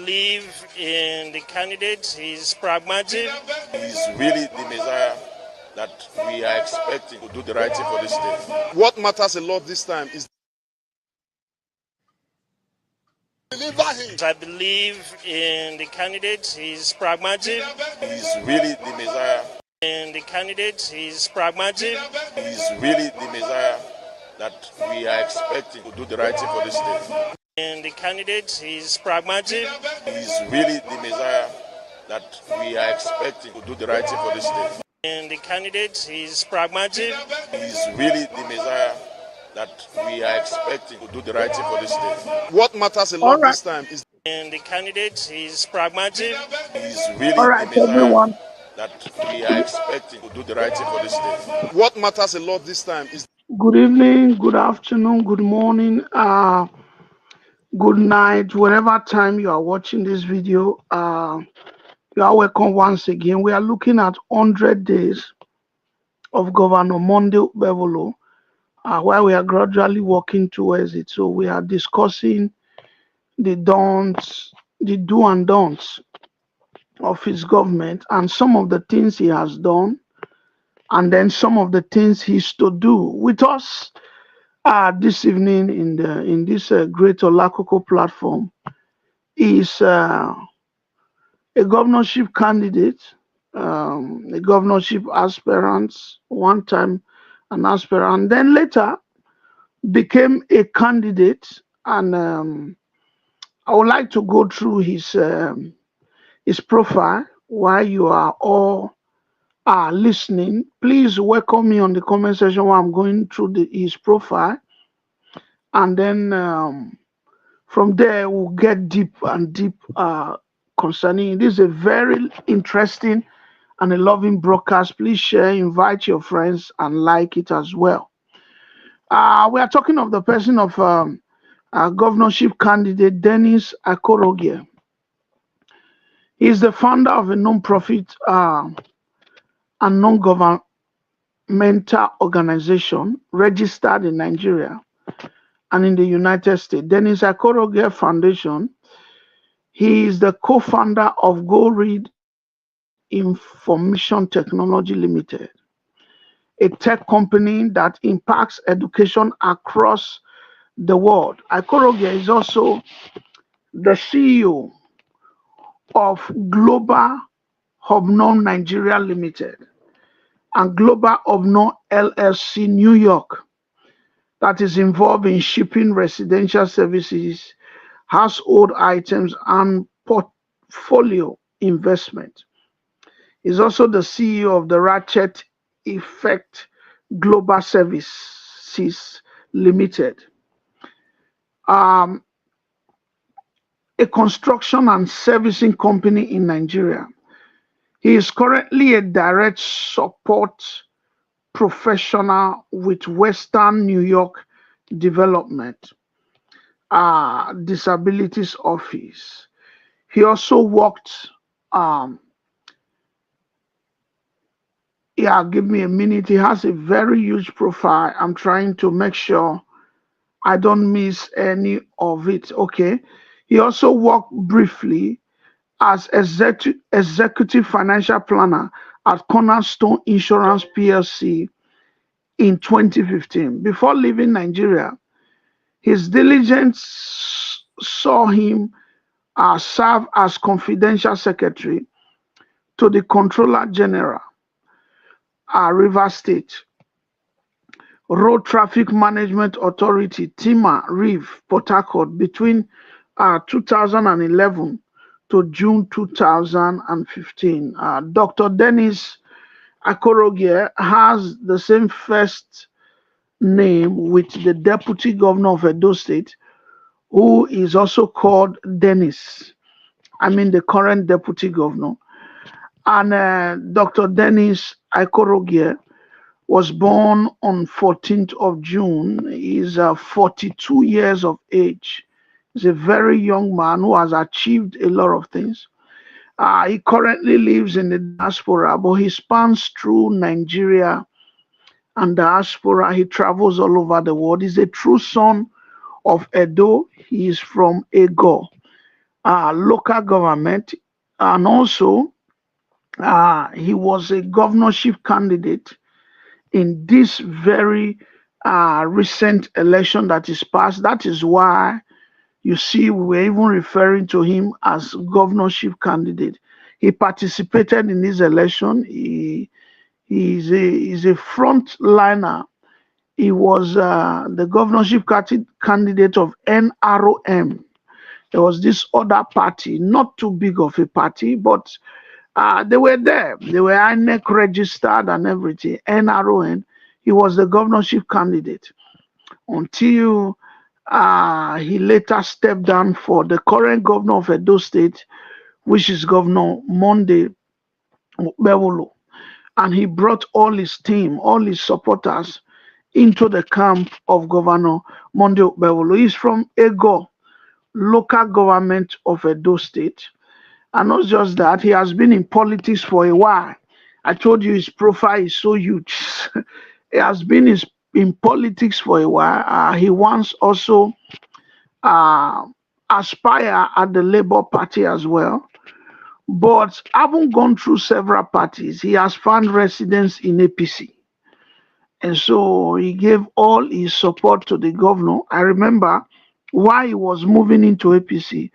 believe in the candidate. He's pragmatic. He's really the Messiah that we are expecting to do the right thing for this state. What matters a lot this time is I believe in the candidate. He's pragmatic. He's really the Messiah. In the candidate, he's pragmatic. He's really the Messiah that we are expecting to do the right thing for this state. In the candidate, he's pragmatic. He's really the Messiah that we are expecting to do the right thing for this state. In the candidate, he's pragmatic. He's really the Messiah that we are expecting to do the right thing for this state. what matters a lot this time is In the candidate, he's pragmatic. He's really the Messiah that we are expecting to do the right thing for this state. what matters a lot this time is Good evening, good afternoon, good morning, good night, whatever time you are watching this video. You are welcome once again. We are looking at 100 days of Governor Monday Okpebholo, where we are gradually working towards it. So we are discussing the don'ts, the do and don'ts of his government, and some of the things he has done, and then some of the things he's to do. With us this evening in this great Olakoko platform is a governorship candidate, a governorship aspirant, one time an aspirant, then later became a candidate. And I would like to go through his profile while you are all listening. Please welcome me on the comment section while I'm going through his profile, and then from there we'll get deep and deep concerning it. This is a very interesting and a loving broadcast. Please share, invite your friends, and like it as well. We are talking of the person of governorship candidate Dennis Aikorogie. He is the founder of a non-profit and non-governmental organization registered in Nigeria and in the United States. Dennis Aikorogie Foundation. He is the co-founder of GoRead Information Technology Limited, a tech company that impacts education across the world. Aikorogie is also the CEO of Global Hubnon Nigeria Limited and Global Hubnon LLC New York, that is involved in shipping residential services, household items, and portfolio investment. He's also the CEO of the Ratchet Effect Global Services Limited, a construction and servicing company in Nigeria. He is currently a direct support professional with Western New York Development Disabilities Office. He also worked, give me a minute. He has a very huge profile. I'm trying to make sure I don't miss any of it. Okay. He also worked briefly as executive financial planner at Cornerstone Insurance PLC in 2015. Before leaving Nigeria, his diligence saw him serve as confidential secretary to the Controller General, Rivers State, Road Traffic Management Authority, Tima Reeve, Port Harcourt, between 2011 to June 2015. Dr. Dennis Aikorogie has the same first name with the Deputy Governor of Edo State, who is also called Dennis. I mean the current Deputy Governor. And Dr. Dennis Aikorogie was born on 14th of June. He is 42 years of age. He's a very young man who has achieved a lot of things. He currently lives in the diaspora, but he spans through Nigeria and diaspora. He travels all over the world. He's a true son of Edo. He is from Ego. local government, and also he was a governorship candidate in this very recent election that is passed. That is why you see we were even referring to him as governorship candidate. He participated in this election. He's a front liner. He was the governorship candidate of NROM. There was this other party, not too big of a party, but they were there. They were INEC registered and everything. NRON. He was the governorship candidate until he later stepped down for the current governor of Edo State, which is Governor Monday Okpebholo. And he brought all his team, all his supporters into the camp of Governor Monday Okpebholo. He's from Ego, local government of Edo State. And not just that, he has been in politics for a while. I told you his profile is so huge. He has been in politics for a while. He once also aspire at the Labour Party as well. But having gone through several parties, he has found residence in APC. And so he gave all his support to the governor. I remember while he was moving into APC,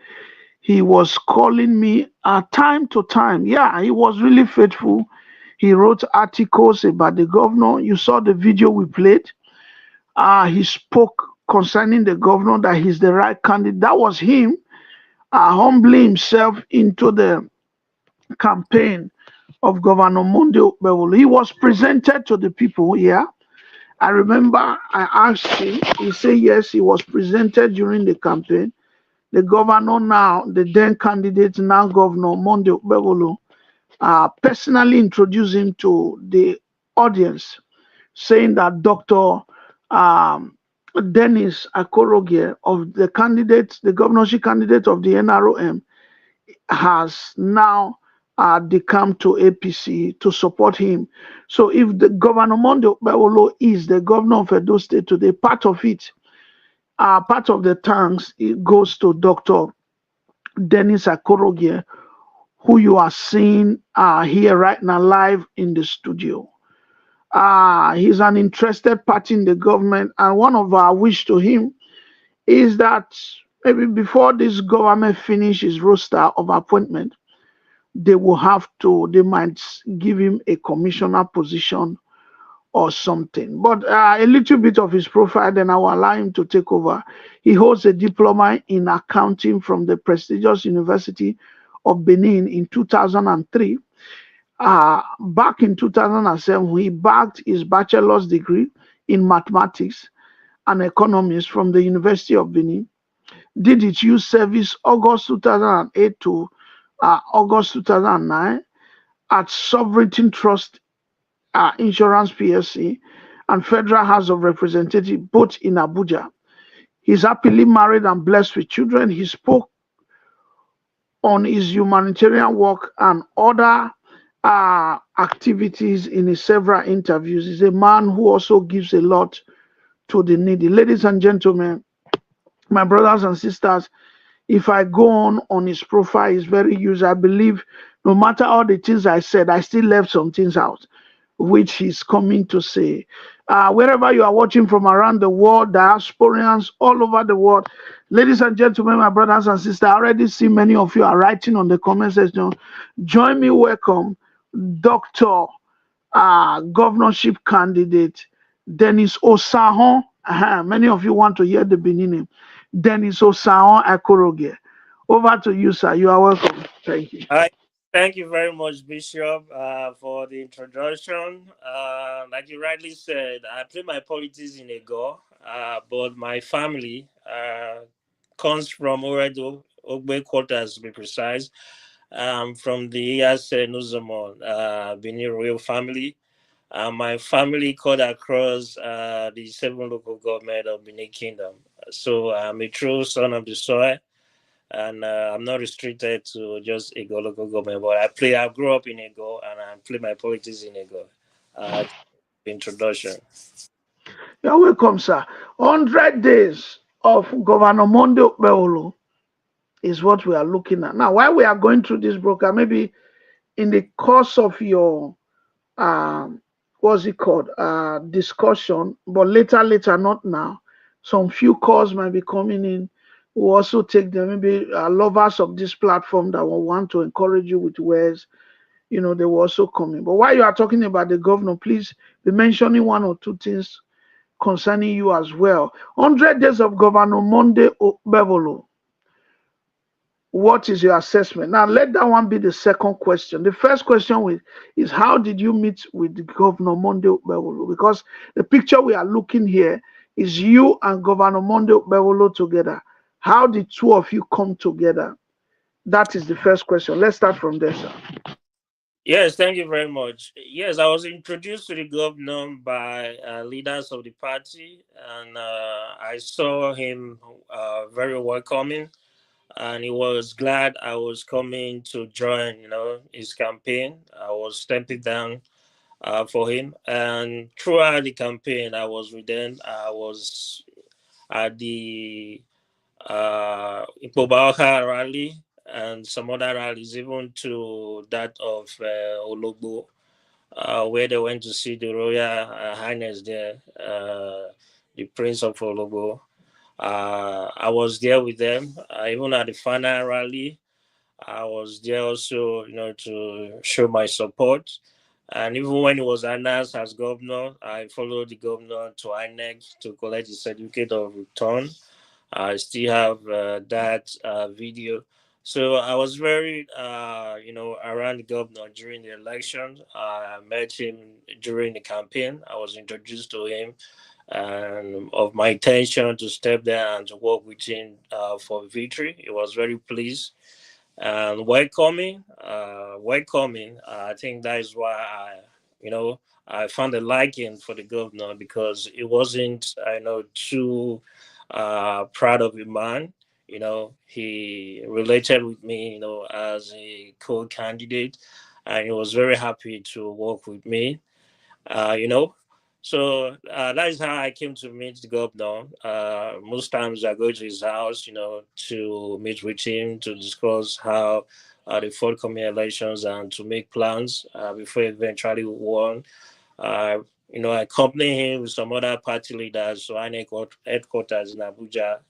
he was calling me time to time. Yeah, he was really faithful. He wrote articles about the governor. You saw the video we played. He spoke concerning the governor that he's the right candidate. That was him humbling himself into the campaign of Governor Monday Okpebholo. He was presented to the people here. I remember I asked him, he said yes, he was presented during the campaign. The governor now, the then candidate, now Governor Monday Okpebholo, personally introduced him to the audience, saying that Dr. Dennis Aikorogie, of the candidate, the governorship candidate of the NROM, has now decamped to APC to support him. So if the Governor Monday Okpebholo is the governor of Edo State today, part of it, part of the thanks, it goes to Dr. Dennis Aikorogie, who you are seeing here right now live in the studio. He's an interested party in the government, and one of our wish to him is that maybe before this government finishes roster of appointment, they might give him a commissioner position or something. But a little bit of his profile, then I will allow him to take over. He holds a diploma in accounting from the prestigious University of Benin in 2003. Back in 2007, he bagged his bachelor's degree in mathematics and economics from the University of Benin. Did its youth service August 2008 to August 2009 at Sovereignty Trust Insurance PLC and Federal House of Representatives, both in Abuja. He's happily married and blessed with children. He spoke on his humanitarian work and other activities in his several interviews. He's a man who also gives a lot to the needy. Ladies and gentlemen, my brothers and sisters, if I go on his profile, it's very huge. I believe no matter all the things I said, I still left some things out, which he's coming to say. Wherever you are watching from around the world, diasporians all over the world, ladies and gentlemen, my brothers and sisters, I already see many of you are writing on the comment section. Join me, welcome Dr. Governorship candidate Dennis Osahon. Many of you want to hear the Benin name. Dennis Osahon Aikorogie. Over to you, sir. You are welcome. Thank you. Thank you very much, Bishop, for the introduction. Like you rightly said, I play my politics in Ego, but my family comes from Oredo, Ogbe quarters to be precise, from the Iyase Nuzomon, Benin royal family. My family cut across the 7 local government of Benin Kingdom. So I'm a true son of the soil. And I'm not restricted to just Ego local government, but I grew up in Ego and I play my politics in Ego. Introduction. You're welcome, sir. 100 days of Governor Monday Okpebholo is what we are looking at. Now, while we are going through this broker, maybe in the course of your what's it called discussion, but later, not now. Some few calls might be coming in. We'll also take them. Maybe lovers of this platform that will want to encourage you with words. They will also come in. But while you are talking about the governor, please be mentioning one or two things concerning you as well. 100 days of Governor Monday Okpebholo. What is your assessment? Now, let that one be the second question. The first question is how did you meet with Governor Monday Okpebholo? Because the picture we are looking here is you and Governor Monday Okpebholo together. How did two of you come together? That is the first question. Let's start from there, sir. Yes, thank you very much. Yes, I was introduced to the governor by leaders of the party, and I saw him very welcoming, and he was glad I was coming to join, his campaign. I was stepping down for him, and throughout the campaign, I was with them. I was at the Okpebholo rally and some other rallies, even to that of Ologbo, where they went to see the Royal Highness there, the Prince of Ologbo. I was there with them, even at the final rally. I was there also, to show my support. And even when he was announced as governor, I followed the governor to INEC to collect his certificate of return. I still have that video. So I was very, around the governor during the election. I met him during the campaign. I was introduced to him and of my intention to step there and to work with him for victory. He was very pleased and welcoming. I think that is why I found a liking for the governor because it wasn't, too proud of a man. He related with me, as a co-candidate, and he was very happy to work with me. Uh, you know, so that is how I came to meet the governor. Most times I go to his house, to meet with him to discuss how the forthcoming elections and to make plans before he eventually won. Uh, I accompany him with some other party leaders to INEC headquarters in Abuja,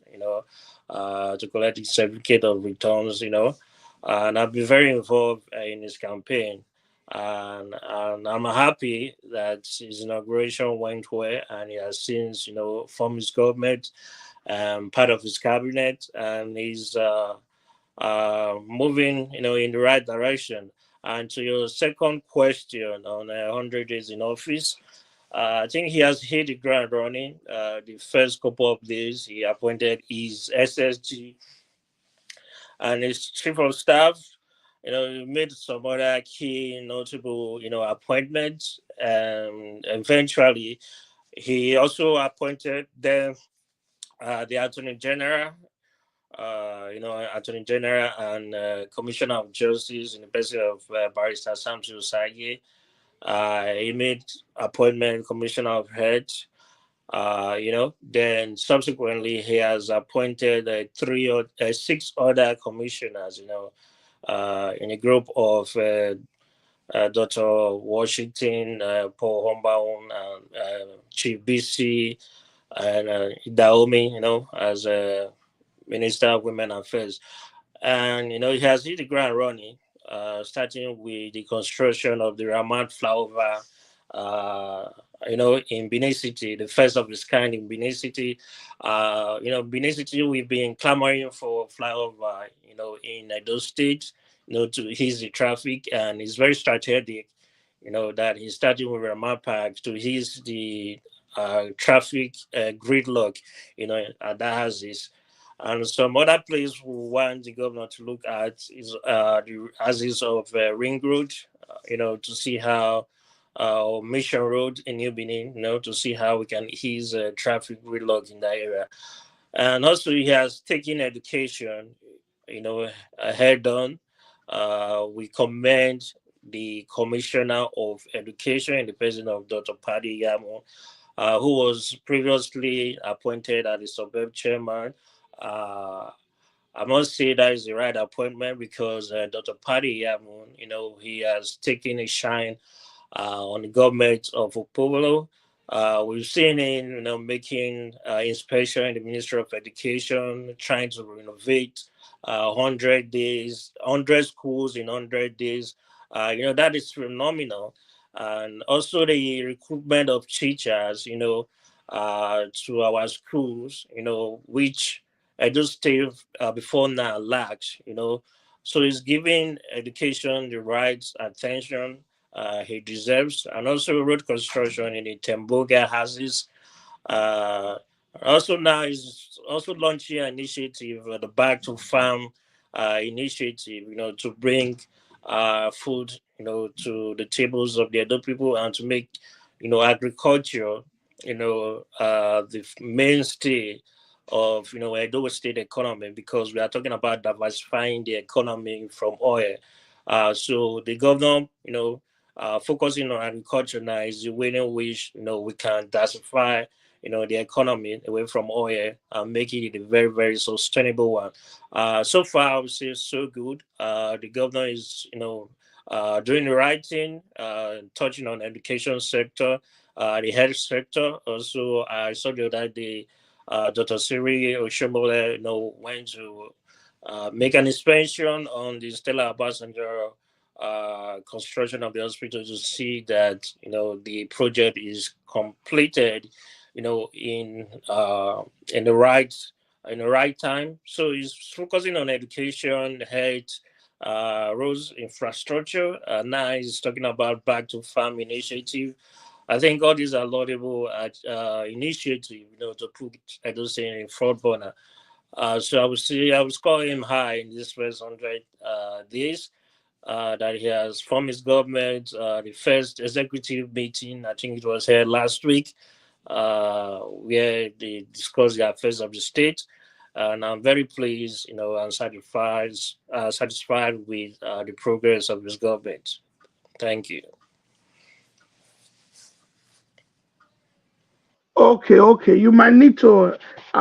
to collect his certificate of returns, and I've been very involved in his campaign. And I'm happy that his inauguration went well, and he has since, formed his government, part of his cabinet, and he's moving, in the right direction. And to your second question on 100 days in office, I think he has hit the ground running. The first couple of days, he appointed his SSG and his chief of staff. He made some other key notable, appointments. And eventually, he also appointed the Attorney General, Attorney General and Commissioner of Justice in the person of Barrister Samson Osage. He made appointment Commissioner of Health. Then subsequently he has appointed six other commissioners. In a group of Dr. Washington, Paul Hombaum, and Chief BC, and Daomi, as a Minister of Women Affairs. And, he has hit the ground running, starting with the construction of the Ramat flyover, in Benin City, the first of its kind in Benin City. Benin City, we've been clamoring for flyover, in those states, to ease the traffic, and it's very strategic, that he's starting with Ramat Park to ease the traffic gridlock, that has this. And some other place we want the governor to look at is the axis of Ring Road, to see how Mission Road in New Benin, to see how we can ease traffic gridlock in that area. And also, he has taken education, head on. We commend the Commissioner of Education in the person of Dr. Paddy Yamo, who was previously appointed as the suburb chairman. Uh, I must say that is the right appointment because Dr. Paddy Yamun, he has taken a shine on the government of Okpebholo. We've seen him, making inspection in the Ministry of Education, trying to renovate 100 days, 100 schools in 100 days. That is phenomenal. And also the recruitment of teachers, to our schools, which Edo State before now lacks, So it's giving education the right attention he deserves. And also road construction in the Temboga houses. Uh, Also now is also launching an initiative, the Back to Farm initiative, to bring food, to the tables of the adult people and to make, agriculture, the mainstay of, Edo State economy because we are talking about diversifying the economy from oil. So the governor, focusing on agriculture now is the way in which, we can diversify the economy away from oil and making it a very, very sustainable one. So far, I would say so good. The governor is, doing the right thing, touching on education sector, the health sector. Also, I saw the other day, Dr. Siri Oshomole, went to make an inspection on the Stella Abasanjo construction of the hospital to see that the project is completed in the right time. So he's focusing on education, health, roads infrastructure. Now he's talking about back to farm initiative. I think all these are laudable initiatives, to put Edo State in front burner. So I would say I would score him high in this first 100 days that he has from his government. The first executive meeting, I think it was here last week, where they discussed the affairs of the state. And I'm very pleased, and satisfied with the progress of his government. Thank you. Okay. You might need to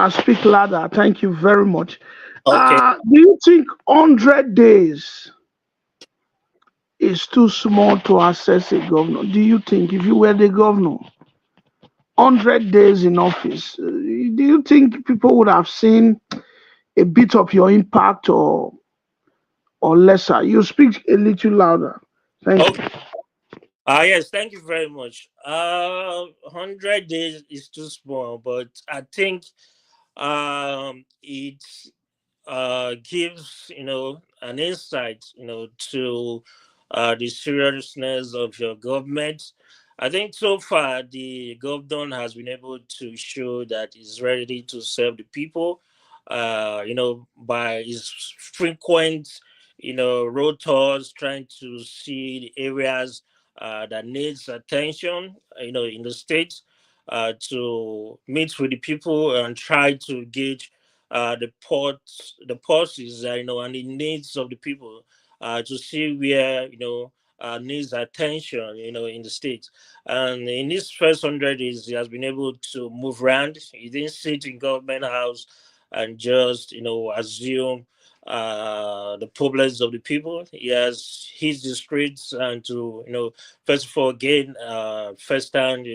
speak louder. Thank you very much. Okay. Do you think 100 days is too small to assess a governor? Do you think if you were the governor, 100 days in office, do you think people would have seen a bit of your impact or lesser? You speak a little louder. Thank you. Okay. Yes, thank you very much. 100 days is too small, but I think it gives an insight to the seriousness of your government. I think so far the government has been able to show that he's ready to serve the people. By his frequent road tours, trying to see the areas that needs attention in the state, to meet with the people and try to gauge the pulses, and the needs of the people, to see where needs attention, in the state. And in this first 100 days, he has been able to move around. He didn't sit in government house and just assume the problems of the people. He has hit the streets and to first of all gain first hand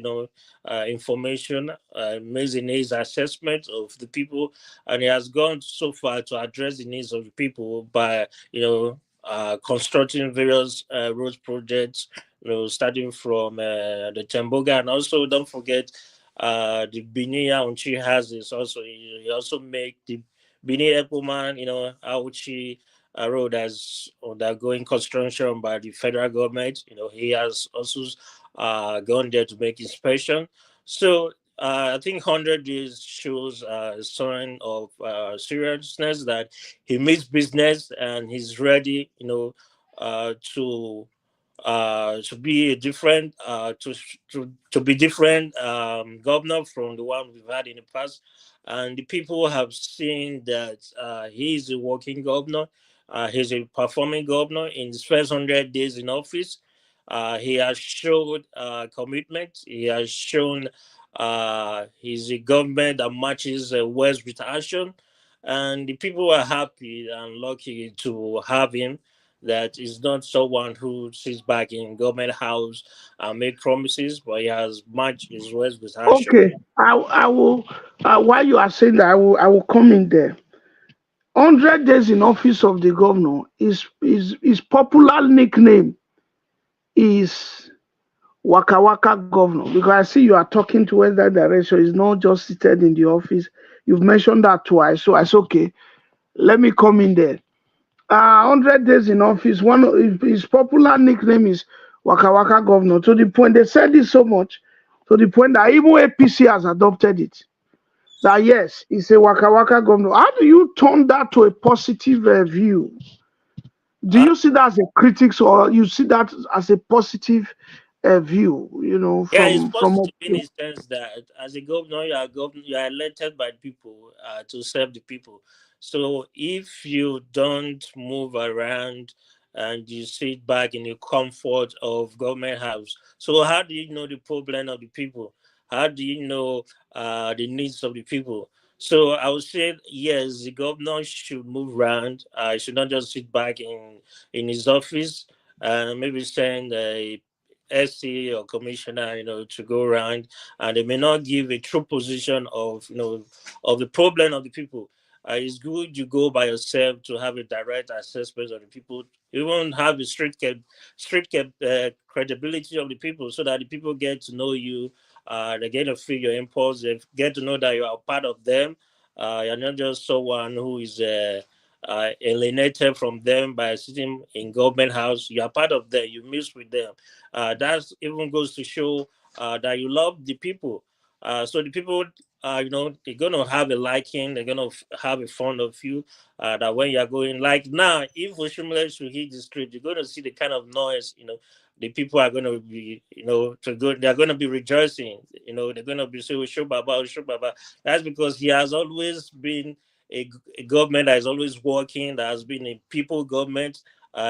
information, amazing needs assessment of the people, and he has gone so far to address the needs of the people by constructing various road projects, starting from the Temboga, and also don't forget the Binia Unchi has this also. He also make the Bini Epelman, Auchi road as undergoing construction by the federal government. He has also gone there to make inspection. So I think 100 days shows a sign of seriousness that he means business and he's ready, to be a different to be different governor from the one we've had in the past, and the people have seen that he is a working governor. He's a performing governor in his first 100 days in office. He has showed commitment. He has shown he's a government that matches words with action. and the people are happy and lucky to have him. That is not someone who sits back in government house and make promises, but he has matched his words with action. Okay, I will. While you are saying that, I will come in there. 100 days in office of the governor is popular nickname is Waka Waka governor, because I see you are talking towards that direction. It's not just seated in the office. You've mentioned that twice, so I said okay. Let me come in there. 100 days in office. One of his popular nickname is Waka Waka governor. To the point they said it so much, to the point that even APC has adopted it. That yes, it's a Waka Waka governor. How do you turn that to a positive view? Do Uh, you see that as a critics, or you see that as a positive view? Yeah, it's From positive in the sense that as a governor, you are elected by people to serve the people. So if you don't move around and you sit back in the comfort of government house, so how do you know the problem of the people? How do you know the needs of the people? So I would say yes, the governor should move around. Should not just sit back in his office and maybe send a SC or commissioner, to go around, and they may not give a true position of, of the problem of the people. It's good you go by yourself to have a direct assessment of the people. You won't have the strict credibility of the people, so that the people get to know you. They get to feel your impulse. They get to know that you are part of them. You're not just someone who is alienated from them by sitting in government house. You are part of them. You mix with them. That even goes to show that you love the people. So the people, they're gonna have a liking. They're gonna have a fond of you. That when you're going, like now, if Oshimile should hit the street, you're gonna see the kind of noise. The people are gonna be, to go. They're gonna be rejoicing. They're gonna be saying, "Osho Baba, Osho Baba." That's because he has always been a government that is always working. That has been a people government,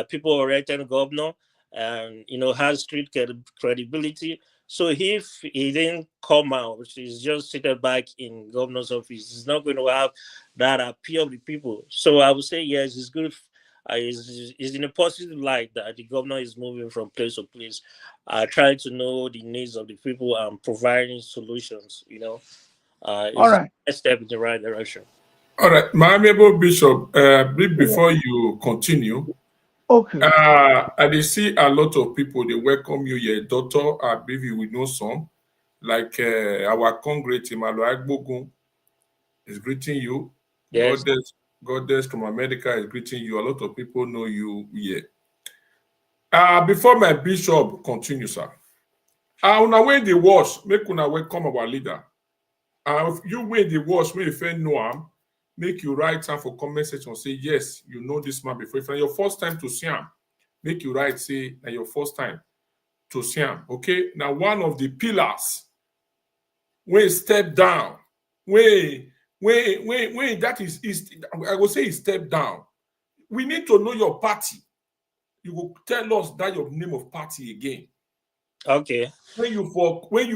people-oriented governor, and has street credibility. So if he didn't come out, he's just seated back in governor's office, he's not going to have that appeal of the people. So I would say yes, it's good. Is in a positive light that the governor is moving from place to place, trying to know the needs of the people and providing solutions. all Is right. a step in the right direction. All right, my amiable Bishop, before you continue, Okay. I dey see a lot of people, they welcome you, your daughter, I believe you will know some, like our congregate, Imalo Agbogun, is greeting you. Yes. Goddess from America is greeting you. A lot of people know you here. Before my bishop continue, sir. Una wey dey watch, make una welcome our leader. You wey dey watch, make you first know am, make you write am for comment section, say yes, you know this man before. If na your first time to see am, make you write say na your first time to see am. Okay, now one of the pillars wey step down, wey that is I go say he step down. We need to know your party. You will tell us that your name of party again. Okay. When you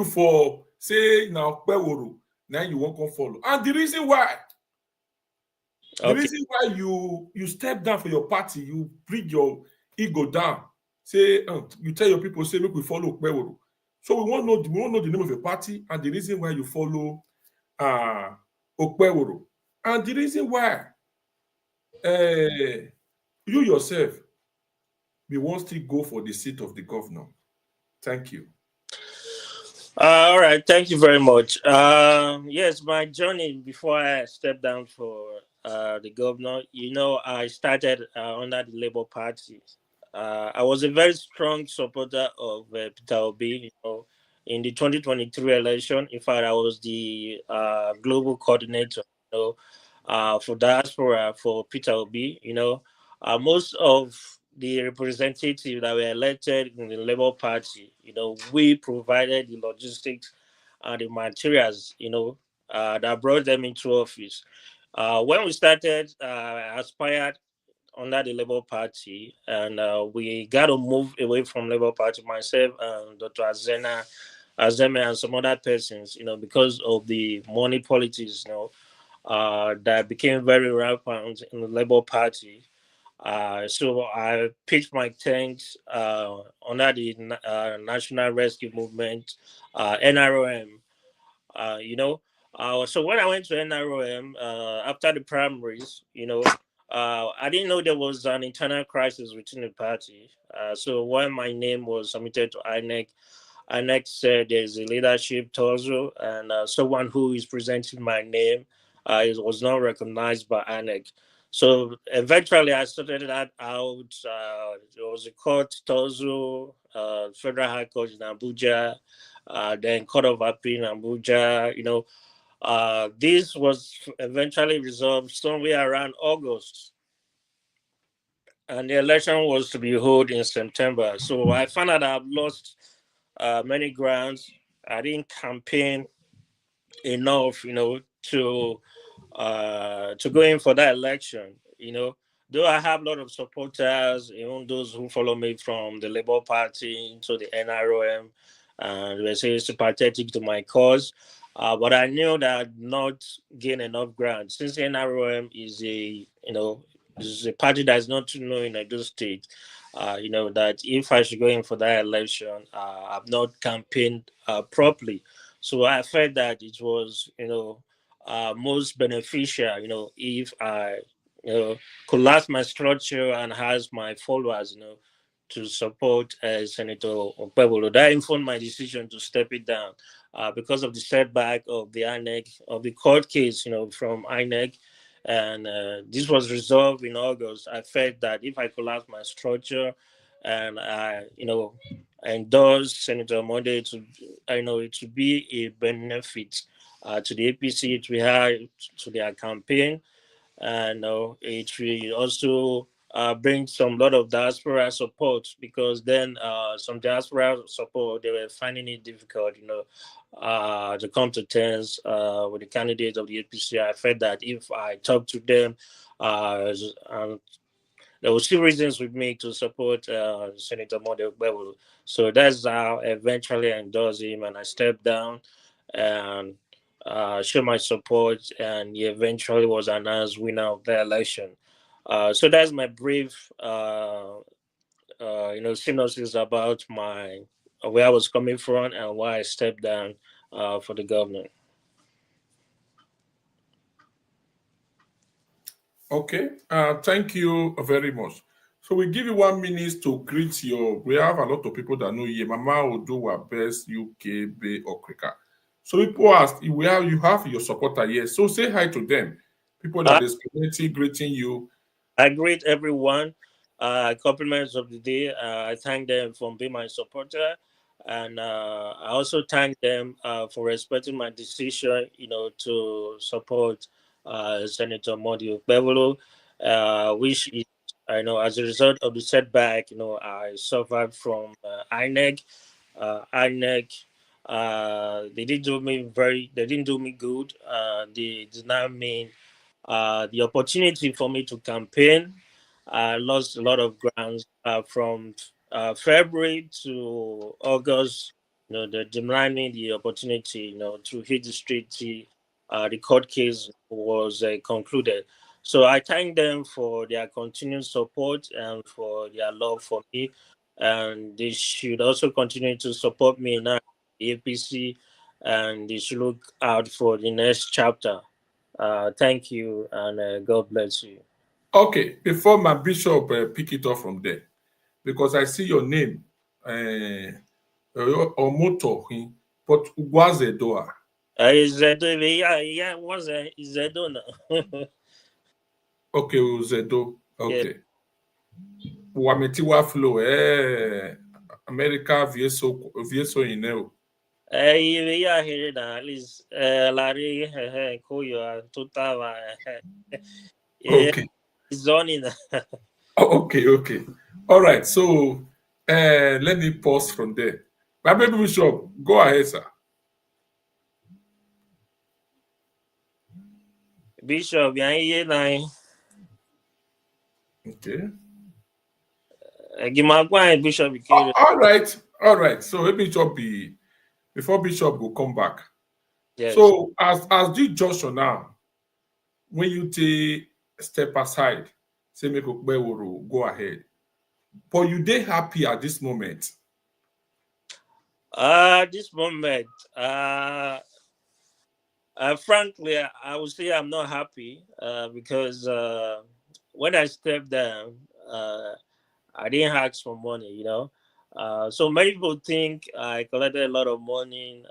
for say now Okpebholo, now you won't come follow. And the reason why Okay. you step down for your party, you bring your ego down. Say you tell your people, say make we follow Okpebholo. So we want to know the name of your party and the reason why you follow Okpebholo. And the reason why you yourself we want to go for the seat of the governor. Thank you. All right, thank you very much. Yes, my journey before I stepped down for the governor, I started under the Labour Party. I was a very strong supporter of Peter Obi. In the 2023 election, in fact, I was the global coordinator. For diaspora for Peter Obi. Most of the representatives that were elected in the Labour Party, we provided the logistics and the materials, that brought them into office. When we started, aspired under the Labour Party, and we got to move away from Labour Party, myself and Dr. Azeme and some other persons, because of the money politics, that became very rampant in the Labour Party. So I pitched my tents under the National Rescue Movement, NROM. You know, so when I went to NROM after the primaries, I didn't know there was an internal crisis within the party. So when my name was submitted to INEC said there's a leadership tussle, and someone who is presenting my name it was not recognized by INEC. So eventually I sorted that out. There was a court tussle, Federal High Court in Abuja, then Court of Appeal in Abuja. This was eventually resolved somewhere around August, and the election was to be held in September. So I found out I've lost many grounds. I didn't campaign enough, to go in for that election. Though I have a lot of supporters, even those who follow me from the Labour Party to the NROM, and they say sympathetic to my cause. But I knew that I'd not gain enough ground since the NROM is a party that is not too known in Edo State. That if I should go in for that election, I've not campaigned properly. So I felt that it was, most beneficial, if I, collapse my structure and has my followers, to support Senator Okpebholo. That informed my decision to step it down because of the setback of the INEC, of the court case, from INEC. And this was resolved in August. I felt that if I collapse my structure and I, endorse Senator Monday it to be a benefit to the APC, to to their campaign, and it will also bring some lot of diaspora support, because then some diaspora support, they were finding it difficult, to come to terms with the candidates of the APC. I felt that if I talk to them, there were still reasons with me to support Senator Monday Okpebholo. So that's how I eventually endorsed him, and I stepped down and show my support, and he eventually was announced winner of the election. So that's my brief, synopsis about where I was coming from and why I stepped down for the governor. Okay, thank you very much. So we give you 1 minute to greet we have a lot of people that know you. Mama Oduwa Best, UK, Bay, Okrika. So people ask, you have your supporter here. So say hi to them. People that is community greeting you. I greet everyone. Compliments of the day. I thank them for being my supporter. And I also thank them for respecting my decision, to support Senator Monday Okpebholo, which is, as a result of the setback, I suffered from INEC. INEC, they didn't do me good. They did not mean the opportunity for me to campaign. I lost a lot of grounds from February to August. They denied me the opportunity, to hit the street. The court case was concluded. So I thank them for their continued support and for their love for me. And they should also continue to support me now, the APC, and they should look out for the next chapter. Thank you, and God bless you. Okay, before my bishop pick it up from there, because I see your name, Omoto, but Ugwazedoa. Yeah, what's Zedo now? Okay, Uzedo. Okay. Yeah. Wametiwa flow, America vieso ineo. Yeah, here now, at least, Larry, Koyo, Totava, yeah, Okay. zoning. Okay. All right. So let me pause from there. But maybe Bishop, go ahead, sir. Bishop, yeah, now. Okay. Give my point, Bishop. All right. So let Bishop before Bishop will come back. Yes. So as the Joshua now, when you take step aside, say make Okpebholo go ahead. But you dey happy at this moment? This moment, frankly, I would say I'm not happy because when I stepped down, I didn't ask for money, so many people think I collected a lot of money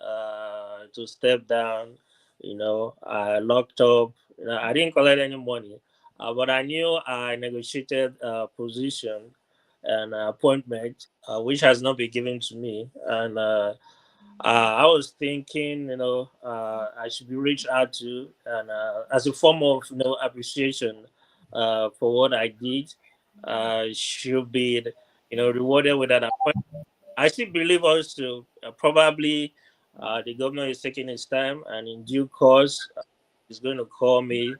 to step down. I locked up. I didn't collect any money, but I knew I negotiated a position and appointment, which has not been given to me, and I was thinking, I should be reached out to, and as a form of, appreciation for what I did, should be, rewarded with an appointment. I still believe also probably the governor is taking his time, and in due course, he's going to call me,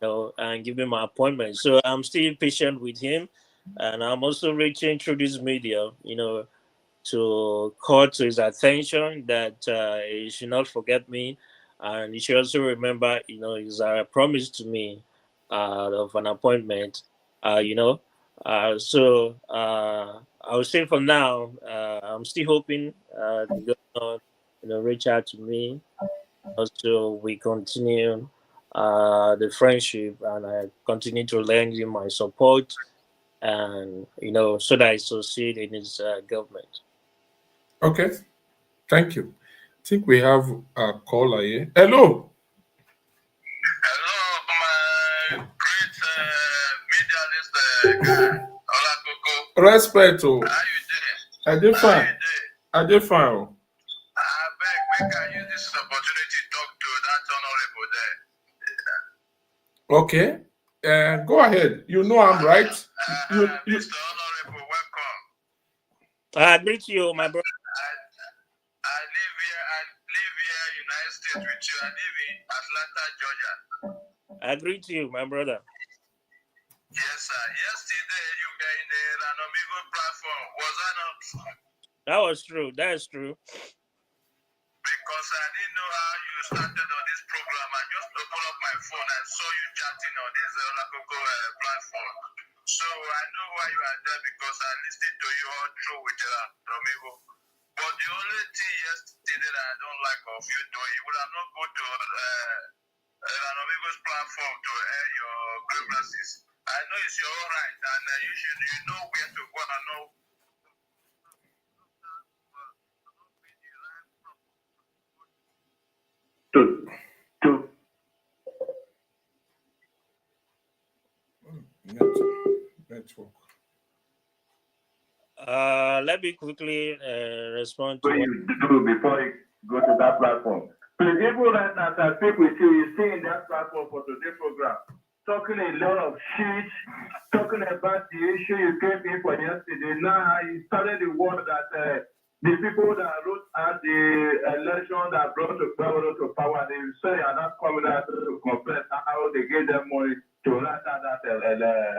and give me my appointment. So I'm still patient with him, and I'm also reaching through this media, to call to his attention that he should not forget me, and he should also remember, his promise to me of an appointment. So I would say for now, I'm still hoping the governor, reach out to me. Also, we continue the friendship, and I continue to lend him my support, and so that I succeed in his government. Okay, thank you. I think we have a caller here. Hello. Hello, my great media guy, Olakoko. Respect. How you doing? I did fine. I did fine. I beg, make I use this opportunity to talk to that honorable Okay. there. Go ahead. You know I'm right. Mr. Honorable, welcome. I greet you, my brother. I live here, United States with you. I live in Atlanta, Georgia. I greet you, my brother. Yes, sir. Yesterday you were in the Ranomigo platform. Was that not true? That was true. That is true. Because I didn't know how you started on this program. I just opened up my phone and saw you chatting on this Olakoko platform. So I know why you are there because I listened to you all through with Ranomigo. But the only thing yesterday that I don't like of you doing, you would have not go to Ranomigo's platform to air your grievances. I know it's your own right, and you know where to go and know. Network. Let me quickly respond to What what you do before you go to that platform. Please, even right now, as I speak with you, you see in that platform for today's program, talking a lot of shit, talking about the issue you came in for yesterday. Now you started the word that the people that wrote out the election that brought Okpebholo to power, they say are not coming out to confess how they gave them money to write out that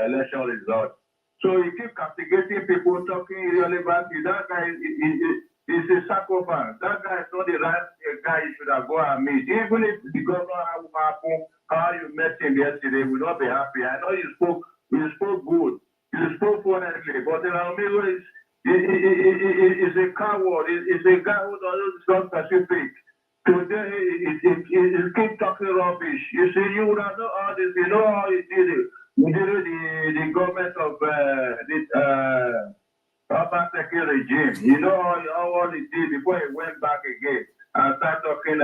election result. So you keep castigating people, talking irrelevant. That guy is a psychopath. That guy is not the right guy you should have gone and meet. Even if the governor happened, how you met him yesterday, we will not be happy. I know you spoke good, you spoke honestly, but Amigo is a coward. Is a guy who doesn't talk specific. Today, he keep talking rubbish. You see, you would have known all this. You know how he did it. During the government of Urban Security regime. You know all he did before he went back again and started talking,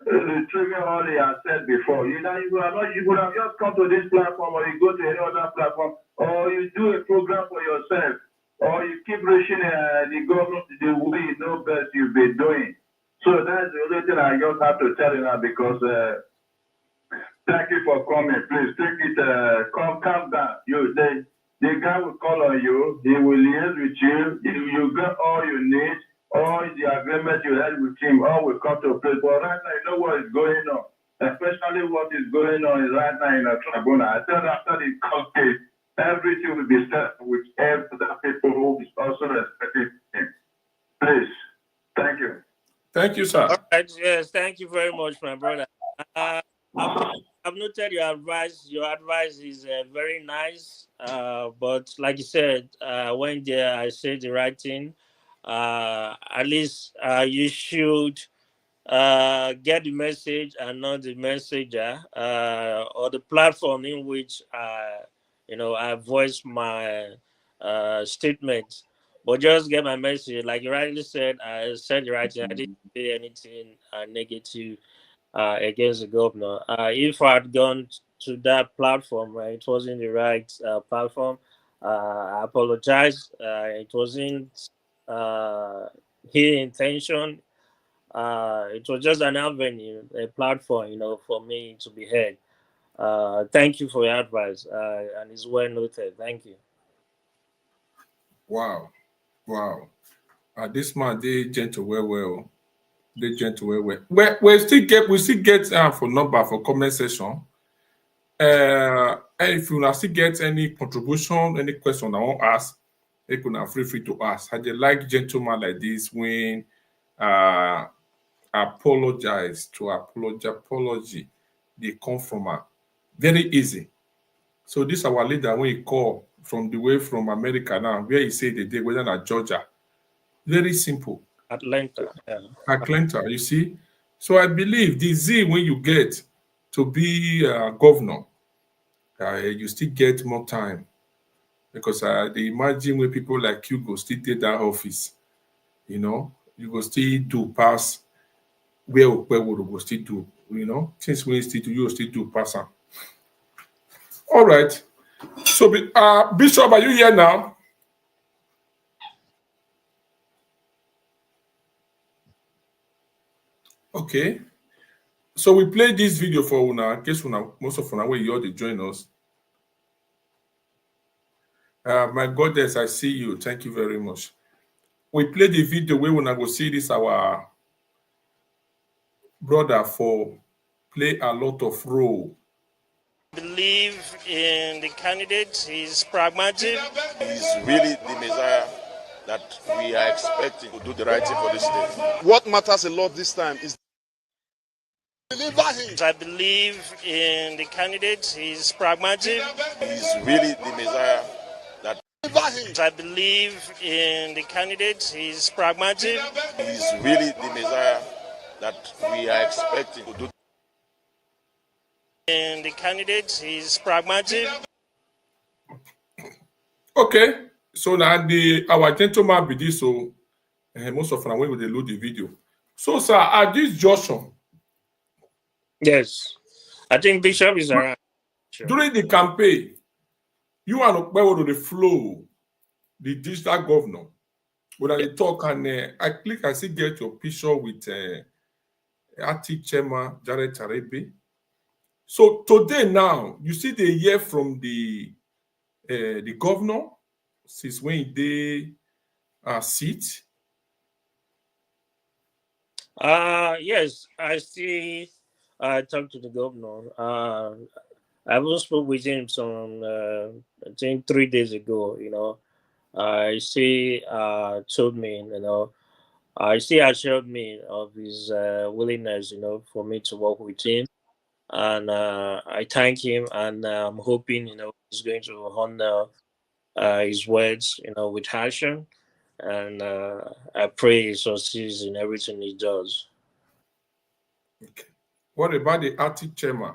retrieving all he had said before. You would have just come to this platform, or you go to any other platform, or you do a program for yourself, or you keep reaching the government the way you know best you've been doing. So that's the only thing I just have to tell you now, because thank you for coming. Please take it, calm down. The guy will call on you. He will liaise with you. You get all you need. All the agreement you had with him, all will come to place. But right now, you know what is going on. Especially what is going on is right now in a tribunal. I said after the court case, everything will be set with other people who is also respecting him. Please. Thank you. Thank you, sir. All right, yes, thank you very much, my brother. I noted your advice. Your advice is very nice. But like you said, when there I said the right thing. At least you should get the message and not the messenger, or the platform in which I voice my statements. But just get my message. Like you rightly said, I said the right thing. I didn't say anything negative against the governor. If I had gone to that platform, it wasn't the right platform. I apologize. It wasn't his intention. It was just an avenue, a platform, for me to be heard. Thank you for your advice, and it's well noted. Thank you. Wow. This man, they gentle well. They gentle well. We still get for number for comment section. And if you still get any contribution, any question I want to ask, you can free to ask. I just like gentlemen like this when apology they come from very easy. So this our leader when he call from the way from America now, where he say the day whether not Georgia. Very simple. Atlanta. Yeah. Atlanta, you see. So I believe the Z when you get to be governor, you still get more time because they imagine when people like you go still take that office, you go still do pass where Okpebholo go still do, since we still do, you still do pass. All right. So, Bishop, are you here now? Okay. So we played this video for una, in case most of una where you all join us. My goddess, I see you. Thank you very much. We played the video where we go see this our brother for play a lot of role. Believe in the candidate. He's pragmatic. He's really the Messiah that we are expecting to do the right thing for this state. What matters a lot this time is I believe in the candidate. He's pragmatic. He's really the Messiah that I believe in the candidate. He's pragmatic. He's really the Messiah that we are expecting to do. In the candidate, he's pragmatic. Okay, so now our gentleman be this, so most of them when they load the video. So, sir, at this junction, Yes, I think Bishop is around. Sure. During the campaign, you and Okpebholo the flow, the digital governor, when they talk and I click and see get your picture with Arctic chairman Jared Tarebe. So today now, you see they hear from the governor since when they sit. Yes, I see. I talked to the governor. I also spoke with him some, I think 3 days ago. I see. Told me, I see assured me of his willingness, for me to work with him. And I thank him, and I'm hoping he's going to honor his words with action, and I pray he succeeds in everything he does. Okay. What about the acting chairman?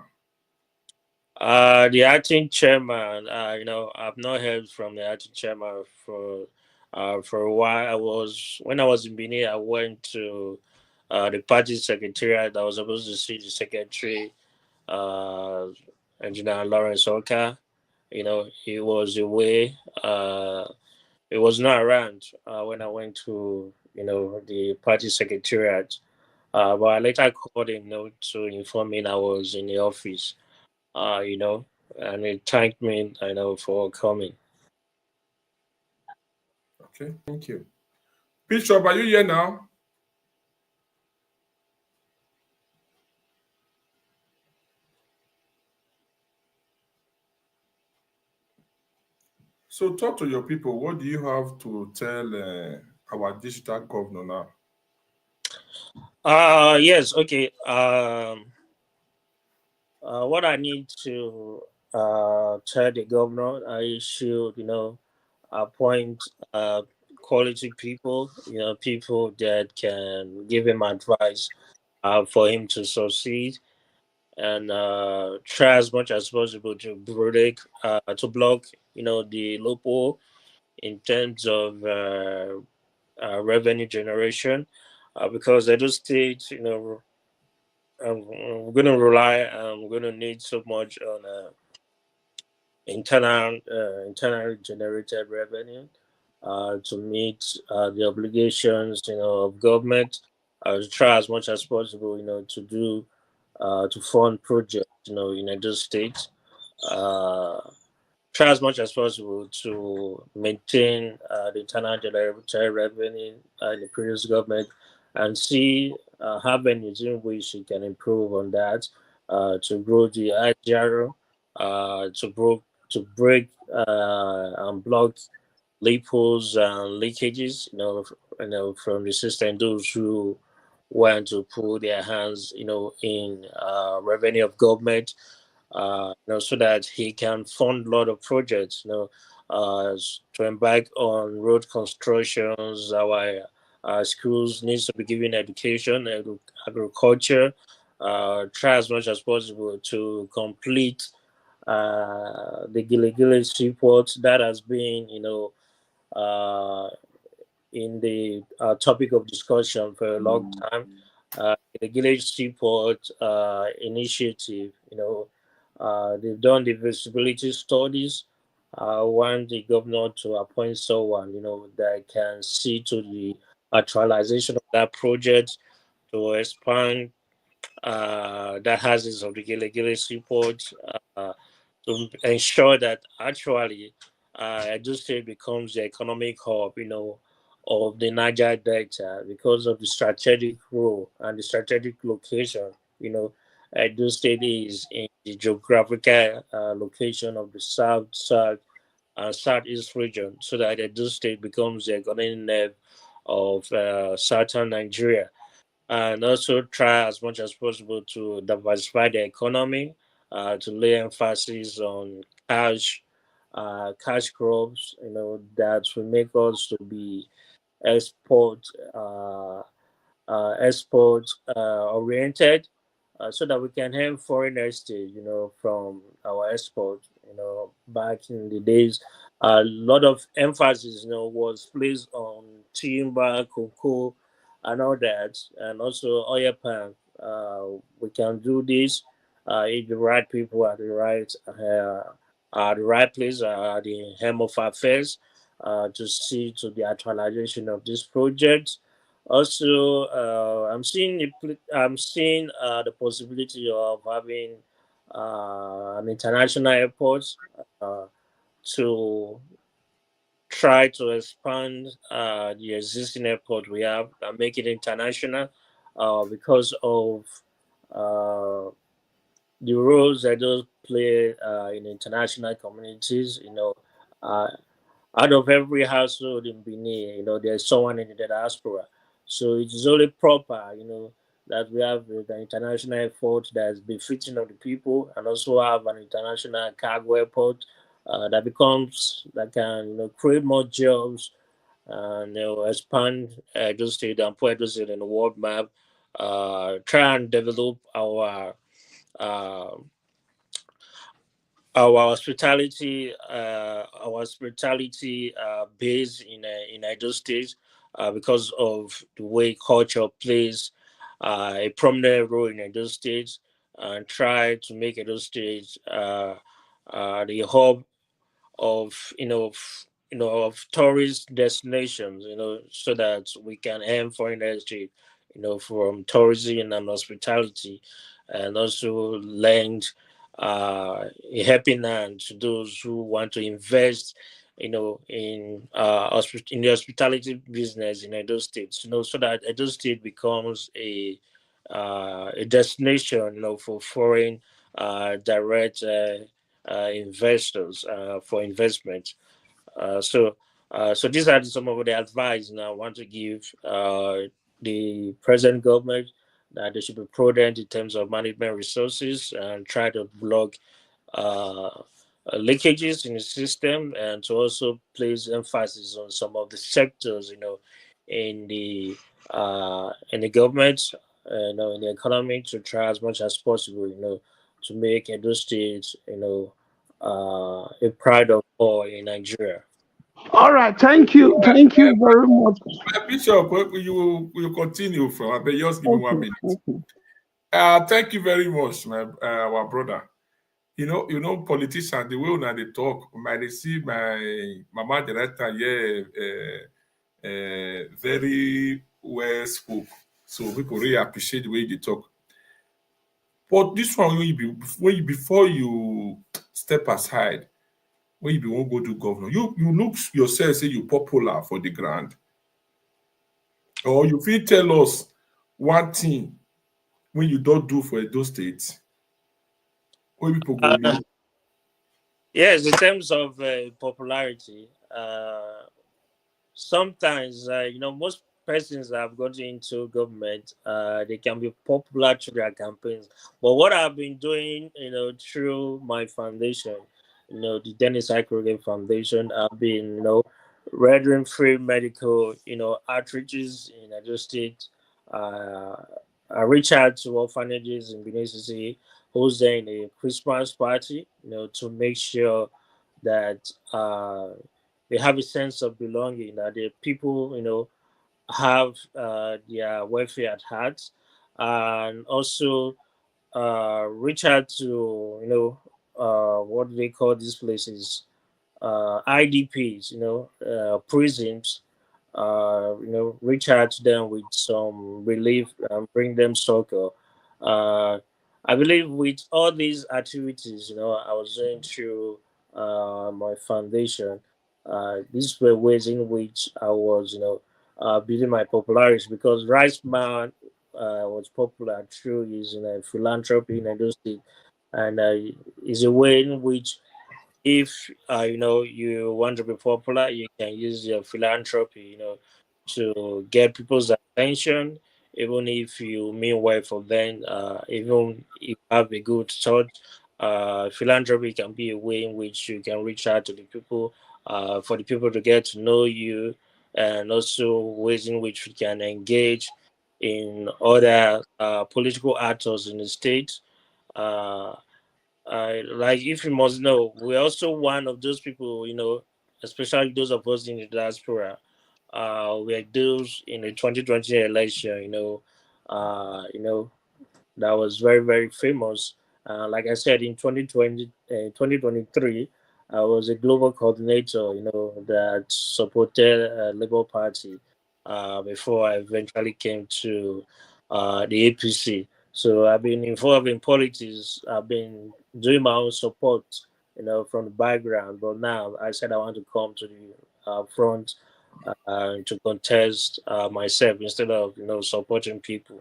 The acting chairman, I've not heard from the acting chairman for a while. When I was in Benin, I went to the party secretariat. I was supposed to see the secretary, Engineer Lawrence Oka. He was away. He was not around when I went to, the party secretariat. But I later called him, to inform me I was in the office, and he thanked me, for coming. Okay, thank you. Bishop, are you here now? So talk to your people. What do you have to tell our digital governor now? Yes, okay. what I need to tell the governor, I should, appoint quality people, people that can give him advice for him to succeed, and try as much as possible to block, the loophole in terms of revenue generation, because Edo State, we're going to we're going to need so much on internal generated revenue to meet the obligations, of government. To try as much as possible, to do to fund projects, in Edo State. Uh, Try as much as possible to maintain the internal generated revenue in the previous government, and see avenues in which you can improve on that, to grow the IGR, to break and block loopholes and leakages, from the system. Those who want to put their hands, in revenue of government, so that he can fund a lot of projects, to embark on road constructions. Our schools needs to be given education, agriculture. Try as much as possible to complete the Gili report that has been, uh, in the topic of discussion for a long time. The Village Seaport initiative, they've done the visibility studies. Want the governor to appoint someone, that can see to the actualization of that project, to expand that hazards of the Gile Seaport, uh, to ensure that actually Edo State becomes the economic hub, of the Niger Delta, because of the strategic role and the strategic location. Edo State is in the geographical location of the south and southeast region, so that Edo State becomes the economic nerve of southern Nigeria, and also try as much as possible to diversify the economy, to lay emphasis on cash, cash crops, that will make us to be export uh, export oriented, so that we can have foreign exchange, from our export. Back in the days, a lot of emphasis, was placed on timber, cocoa, and all that, and also oil palm. We can do this if the right people are the right place, at the helm of affairs, to see to the actualization of this project. Also, I'm seeing the possibility of having an international airport, uh, to try to expand the existing airport we have and make it international, because of uh, the roles that those play in international communities. Uh, Out of every household in Benin, there's someone in the diaspora. So it is only proper, that we have the international airport that's befitting of the people, and also have an international cargo airport that can, create more jobs, and, expand those state and put those in the world map. Try and develop uh, our hospitality base in Edo State, because of the way culture plays a prominent role in Edo State, and try to make Edo State the hub of tourist destinations, so that we can earn foreign exchange, from tourism and hospitality, and also lend a helping hand to those who want to invest, in the hospitality business in Edo State, so that Edo State becomes a destination, for foreign direct investors, for investment. So these are some of the advice now I want to give the present government, that they should be prudent in terms of management resources and try to block leakages in the system, and to also place emphasis on some of the sectors, in the government, in the economy, to try as much as possible, to make Edo State, a pride of all in Nigeria. All right, thank you very much. Bishop, you continue from. I beg, just give me 1 minute. Okay. Thank you very much, my our brother. Politicians, the way when they talk, might see my mama director, very well spoke. So people really appreciate the way they talk. But this one, before you step aside, when you won't go to governor, you look yourself say you popular for the ground, or you feel tell us one thing when you don't do for Edo State, when people go know. Yes, in terms of popularity, sometimes most persons that have gotten into government, they can be popular through their campaigns. But what I've been doing, through my foundation, the Dennis Aikorogie Foundation, I've been, rendering free medical, outreaches in Edo State. Uh, I reach out to orphanages in Benin City, hosting a Christmas party, to make sure that they have a sense of belonging, that the people, have their welfare at heart, and also reach out to, what do they call these places? IDPs, prisons, reach out to them with some relief and bring them succor. Uh, I believe with all these activities, I was doing through my foundation, these were ways in which I was, building my popularity, because Rice Man was popular through his, philanthropy in Edo State, and is a way in which, if you want to be popular, you can use your philanthropy, to get people's attention, even if you mean well for them, even if you have a good thought. Philanthropy can be a way in which you can reach out to the people, for the people to get to know you, and also ways in which we can engage in other political actors in the state. uh, like, if you must know, we're also one of those people, especially those of us in the diaspora. We're those in the 2020 election, that was very, very famous. Like I said, in 2020, 2023, I was a global coordinator, that supported Labour Party, before I eventually came to the APC. So I've been involved in politics. I've been doing my own support, from the background. But now I said I want to come to the front, to contest myself, instead of, supporting people.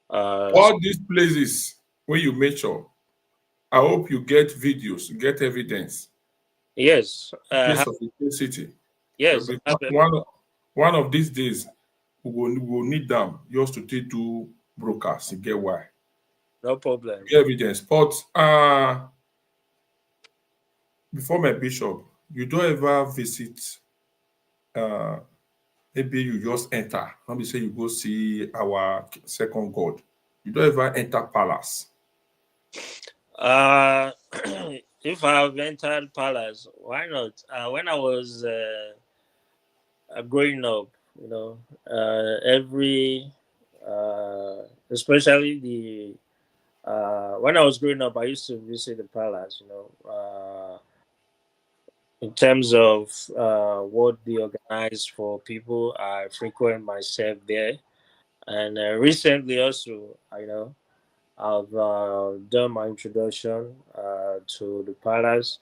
All these places where you measure, I hope you get videos, get evidence. Yes. Case of the city. Yes. One of these days, we will need them just to take two brokers to get why. No problem. Get evidence. But before my bishop, you don't ever visit, maybe you just enter. Let me say you go see our second God. You don't ever enter palace. If I've entered palace, why not? When I was growing up, every especially the when I was growing up, I used to visit the palace. In terms of what they organize for people, I frequent myself there, and recently also, I've done my introduction to the palace,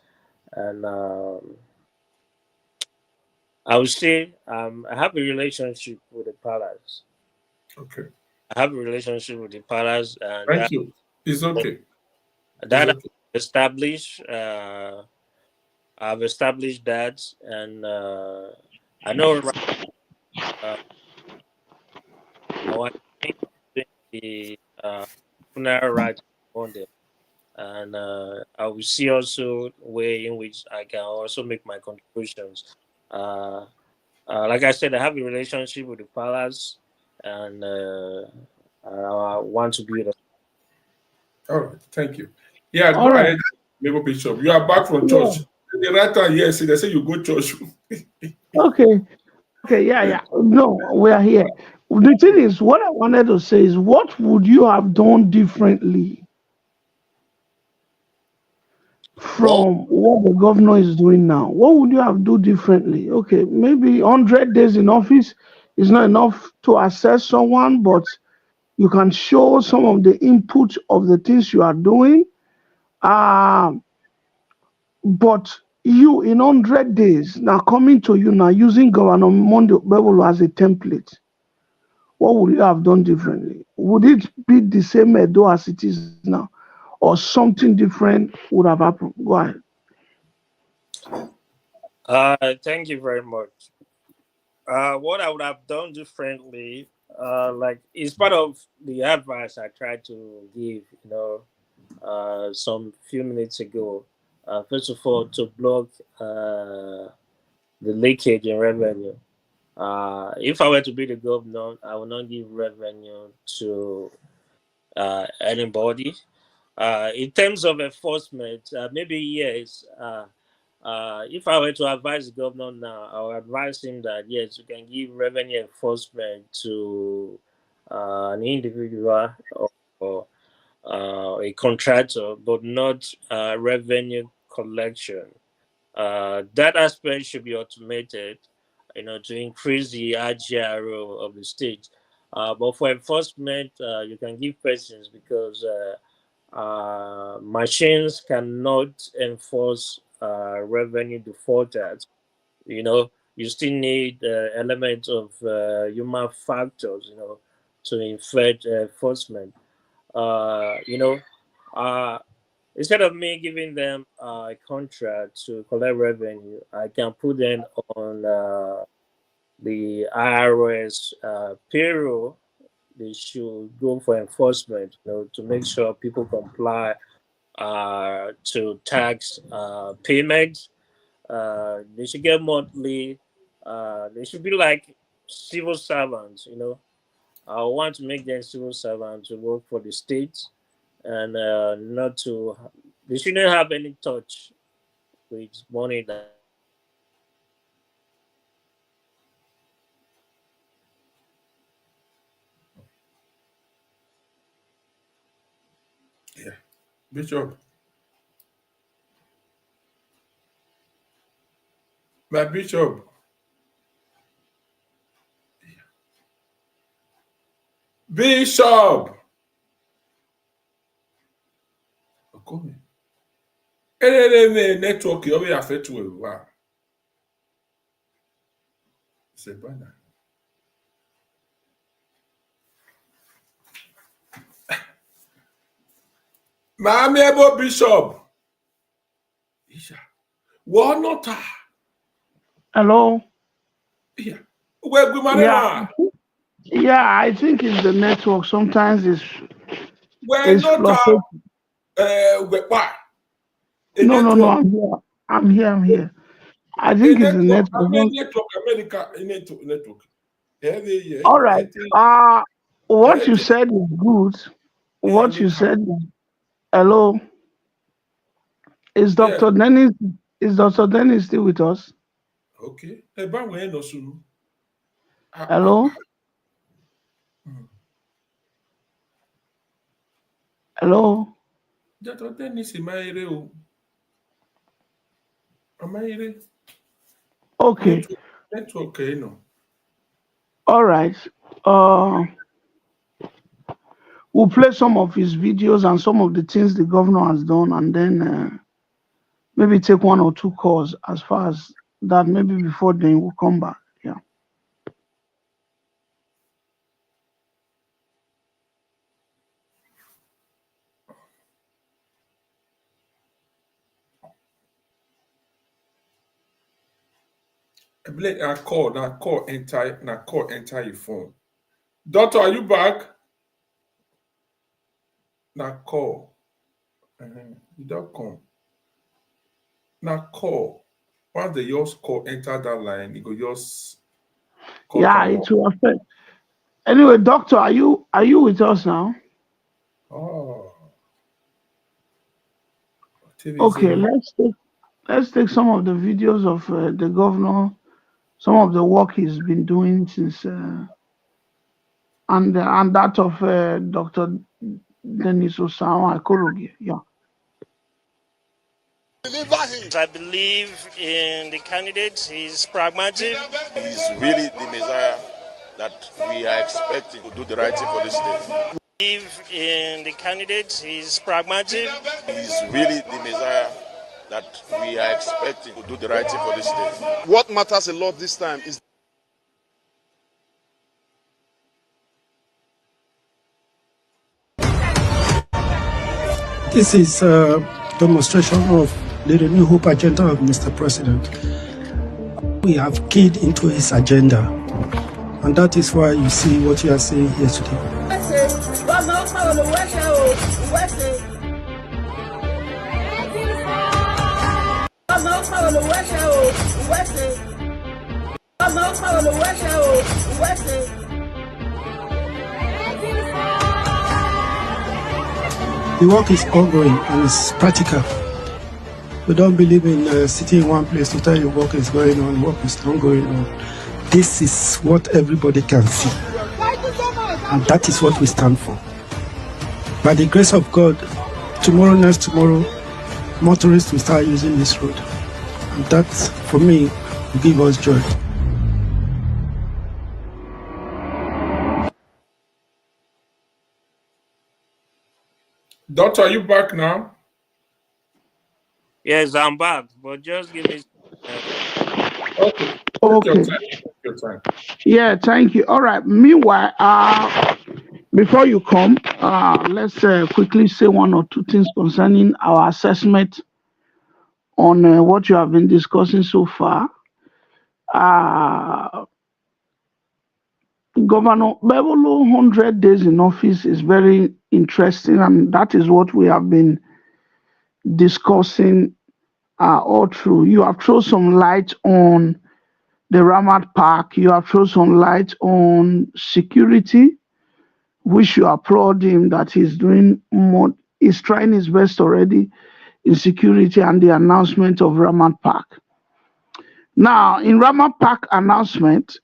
and I would say I have a relationship with the palace. Okay. I have a relationship with the palace, and Thank you. It's okay. It's that okay. established. I've established that, and I know. Uh, I want to funeral rights on them. And I will see also way in which I can also make my contributions. Like I said, I have a relationship with the palace, and I want to build. All right, thank you. Yeah, All go right. ahead, Labor Bishop. You are back from Yeah. church. The right time, yes, they say you go church. Okay. Okay. Yeah. Yeah. No, we are here. The thing is, what I wanted to say is, what would you have done differently Well, from what the governor is doing now? What would you have do differently? Okay, maybe 100 days in office is not enough to assess someone, but you can show some of the input of the things you are doing. Um, but you in 100 days now coming to you now using Governor Mondo Okpebholo as a template, what would you have done differently? Would it be the same Edo as it is now, or something different would have happened? Go ahead. thank you very much. What I would have done differently, like it's part of the advice I tried to give, some few minutes ago. First of all, to block the leakage in revenue. If I were to be the governor, I would not give revenue to anybody. In terms of enforcement, maybe yes. If I were to advise the governor now, I would advise him that yes, you can give revenue enforcement to an individual or a contractor, but not revenue collection. That aspect should be automated, to increase the RGRO of the state. But for enforcement, you can give persons because machines cannot enforce revenue defaulters. You still need elements of human factors, to effect enforcement. Uh, you know, uh, Instead of me giving them a contract to collect revenue, I can put them on the IRS payroll. They should go for enforcement, to make sure people comply to tax payments. They should get monthly. They should be like civil servants. I want to make them civil servants to work for the state and not to. They shouldn't have any touch with money that. Yeah, Bishop. My Bishop. Bishop. Come. Network you always affect you. Wow. It's a banner. My amiable Bishop. Isha. What not? Hello. Yeah. Where go Yeah. manana? Yeah, I think it's the network. Sometimes Where it's not? fluctuating. Where what? A No, no, no. network. I'm here. I'm here. I'm here. I A think it's the network. I mean network. network. America. A network. Yeah. All right. What you Yeah. said is good. Yeah. What you said. Hello. Is Yeah. Dr. Dennis? Is Dr. Dennis still with us? Okay. Eba we no sunu. Hello. Hello. Dr. Dennis Imaire o. Amaire. Okay. Network no. All right. Uh, we'll play some of his videos and some of the things the governor has done, and then maybe take one or two calls as far as that. Maybe before then we'll come back. Yeah. I call enter your phone. Doctor, are you back? Now call. You don't come. Now call. Once the just call enter that line, you go just cut Yeah, them it off. will affect. Anyway, doctor, are you with us now? Oh, TV say Okay, no. let's take some of the videos of the governor, some of the work he's been doing since, and that of Dr. Dennis Osama Aikorogie. Yeah. I believe in the candidate. He's pragmatic. He's really the Messiah that we are expecting to do the right thing for this state. Believe in the candidate. He's pragmatic. He's really the Messiah that we are expecting to do the right thing for this state. What matters a lot this time is This is a demonstration of the New Hope agenda of Mr. President. We have keyed into his agenda, and that is why you see what you are seeing here today. The work is ongoing and it's practical. We don't believe in sitting in one place to tell you work is going on, work is not going on. This is what everybody can see. And that is what we stand for. By the grace of God, tomorrow, next tomorrow, motorists will start using this road. And that, for me, will give us joy. Doctor, are you back now? Yes, I'm back, but just give me. Okay. Take Okay. your time. Take your time. Yeah, thank you. All right. Meanwhile, before you come, let's quickly say one or two things concerning our assessment on what you have been discussing so far. Governor Okpebholo 100 days in office is very interesting, and that is what we have been discussing all through. You have thrown some light on the Ramat Park, you have thrown some light on security, which you applaud him that he's doing more, he's trying his best already in security and the announcement of Ramat Park. Now, in Ramat Park announcement,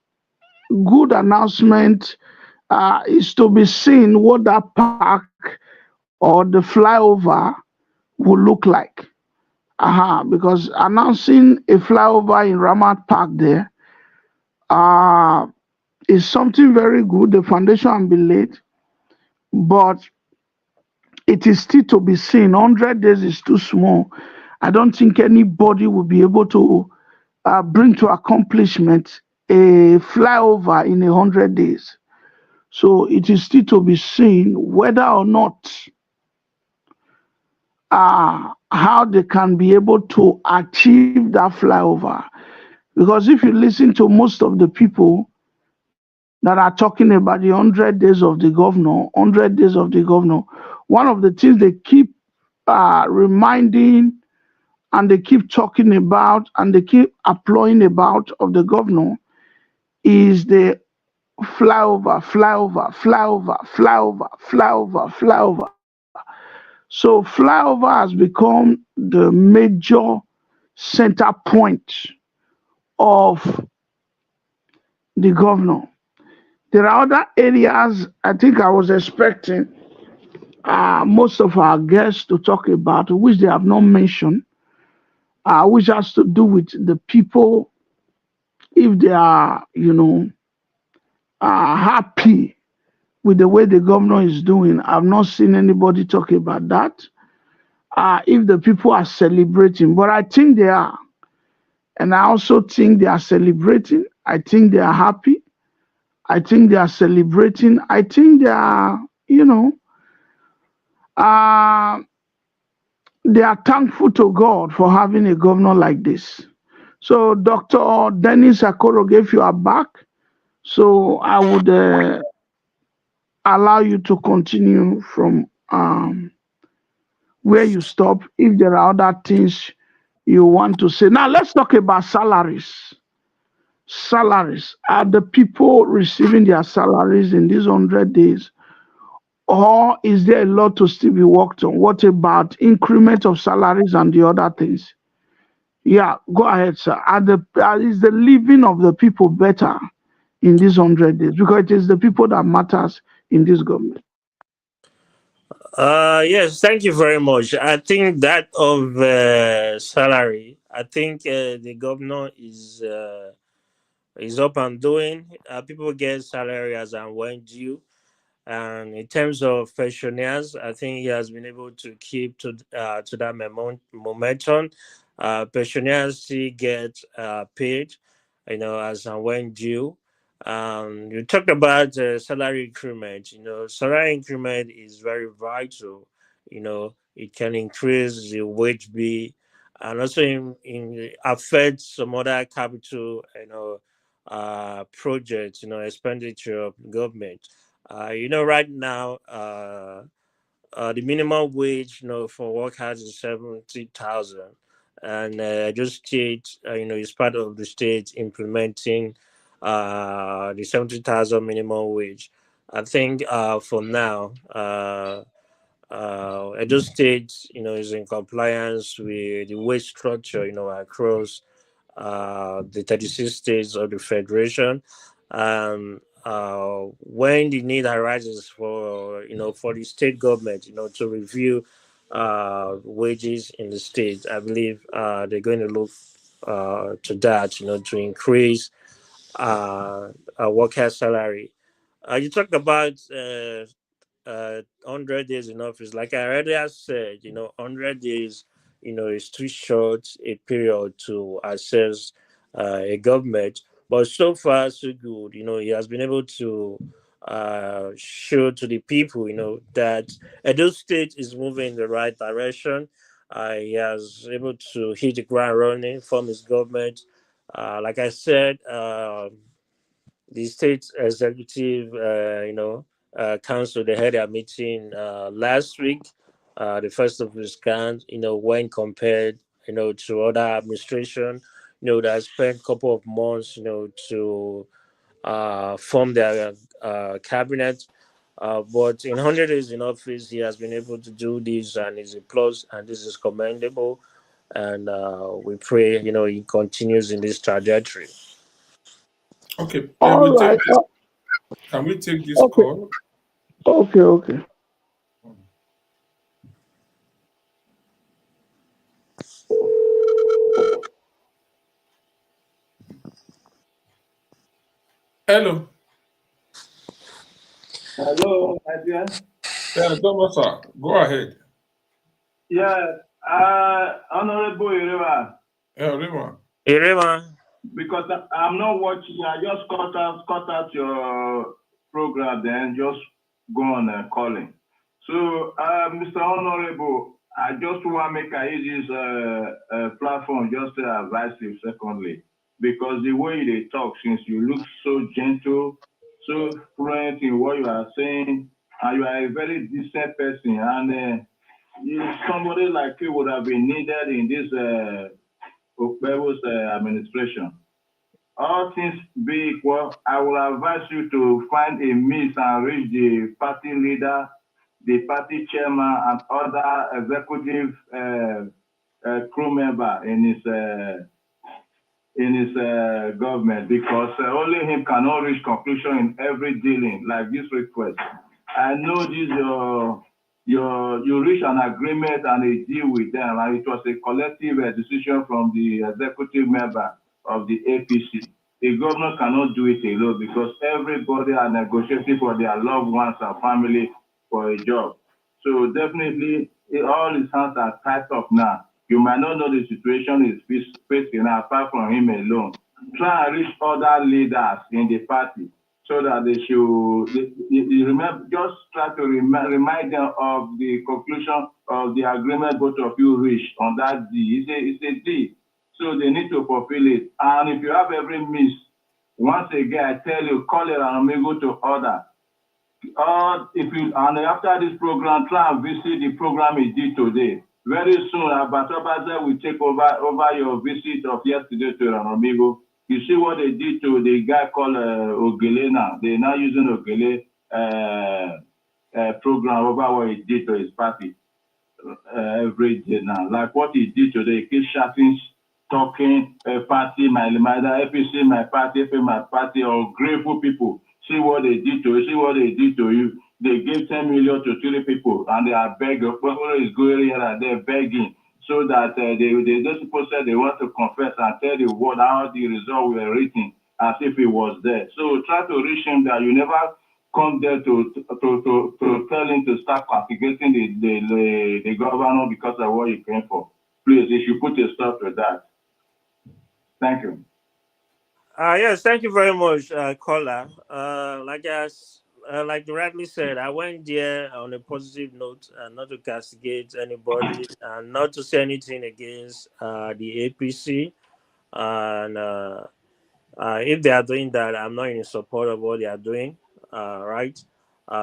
good announcement is to be seen what that park or the flyover will look like. Because announcing a flyover in Ramat Park there is something very good. The foundation can be laid, but it is still to be seen. 100 days is too small. I don't think anybody will be able to bring to accomplishment a flyover in 100 days. So it is still to be seen whether or not how they can be able to achieve that flyover. Because if you listen to most of the people that are talking about the 100 days of the governor, 100 days of the governor, one of the things they keep reminding and they keep talking about and they keep applauding about of the governor is the flyover, flyover, flyover, flyover, flyover, flyover. So flyover has become the major center point of the governor. There are other areas I think I was expecting most of our guests to talk about, which they have not mentioned, which has to do with the people, if they are, happy with the way the governor is doing. I've not seen anybody talk about that. If the people are celebrating, but I think they are. And I also think they are celebrating. I think they are happy. I think they are celebrating. I think they are, they are thankful to God for having a governor like this. So, Dr. Dennis Aikorogie, if you are back, so I would allow you to continue from where you stop. If there are other things you want to say. Now let's talk about salaries. Salaries. Are the people receiving their salaries in these 100 days? Or is there a lot to still be worked on? What about increment of salaries and the other things? Yeah, go ahead, sir. Is the living of the people better in these 100 days? Because it is the people that matters in this government. Yes, thank you very much. I think that of salary, I think the governor is up and doing. People get salary as and when due. And in terms of pensioners, I think he has been able to keep to that momentum. Pensioners still get paid, as and when due. You talked about salary increment. Salary increment is very vital. It can increase the wage bill and also affect some other capital, projects, expenditure of government. Right now, the minimum wage, for workers is 70,000, and just state, is part of the state implementing the 70,000 minimum wage. I think for now, Edo State, is in compliance with the wage structure, across the 36 states of the federation. When the need arises for the state government, to review wages in the state, I believe they're going to look to that, to increase a worker's salary. You talked about 100 days in office. Like I earlier said, 100 days, is too short a period to assess a government. But so far, so good. He has been able to show to the people, that Edo State is moving in the right direction. He has able to hit the ground running from his government. Like I said, the state executive, council, they had a meeting last week, the first of its kind, when compared, to other administration, that spent a couple of months, to form their cabinet. But in 100 days in office, he has been able to do this, and is a plus, and this is commendable. And we pray, he continues in this trajectory. Okay, All right. can we take this Okay. call? Okay. Hello. Hello, my dear. Thomas, sir, go ahead. Yeah, Honorable Iriwa. Irema. Because I'm not watching, I just cut out your program, then just go on calling. So, Mr. Honorable, I just want to make I use this platform just to advise you secondly, because the way they talk, since you look so gentle, so fluent in what you are saying, and you are a very decent person, and somebody like you would have been needed in this Okpebholo's administration. All things being equal, I will advise you to find a means and reach the party leader, the party chairman, and other executive crew member in his government, because only him cannot reach conclusion in every dealing like this request. I know this you reach an agreement and a deal with them, and it was a collective decision from the executive member of the APC. The governor cannot do it alone, because everybody are negotiating for their loved ones and family for a job. So definitely, all his hands are tied up now. You might not know the situation he's facing apart from him alone. Try and reach other leaders in the party so that they should remember. Just try to remind them of the conclusion of the agreement both of you reached on that deal. It's a deal, so they need to fulfill it. And if you have every miss, once again, I tell you, call it an amigo to order. If you and after this program, try and visit the program he did today. Very soon, Abatobaza will take over your visit of yesterday to Ranomigo. You see what they did to the guy called Ogele now. They're now using Ogele program over what he did to his party every day now. Like what he did today, he keeps shouting, talking, party, my APC, my party, my party, or grateful people. See what they did to you, see what they did to you. They gave 10 million to 3 people and they are begging. Okpebholo is going here and they're begging so that those people said they want to confess and tell the world how the results were written as if it was there. So try to reach him that you never come there to tell him to start castigating the governor because of what he came for. Please, you should put a stop to that. Thank you. Yes, thank you very much, caller. Like you rightly said, I went there on a positive note, not to castigate anybody and not to say anything against the APC. And if they are doing that, I'm not in support of what they are doing. Right.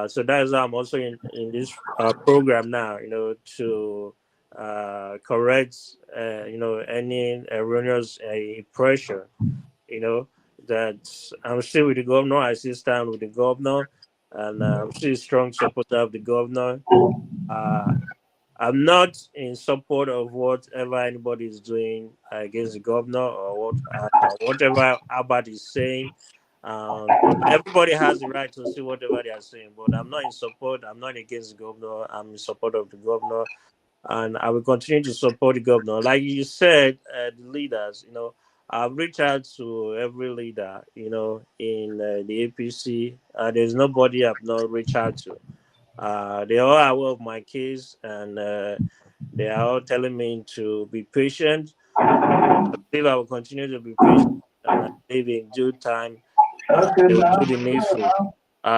So that is why I'm also in this program now. To correct any erroneous impression. That I'm still with the governor. I still stand with the governor, and I'm still a strong supporter of the governor. Uh, I'm not in support of whatever anybody is doing against the governor or whatever Abad is saying. Everybody has the right to see whatever they are saying, but I'm not in support. I'm not against the governor. I'm in support of the governor, and I will continue to support the governor. Like you said, the leaders, I've reached out to every leader, in the APC. There's nobody I've not reached out to. They are all aware of my case, and they are all telling me to be patient. I believe I will continue to be patient, and I believe in due time they will do the needful.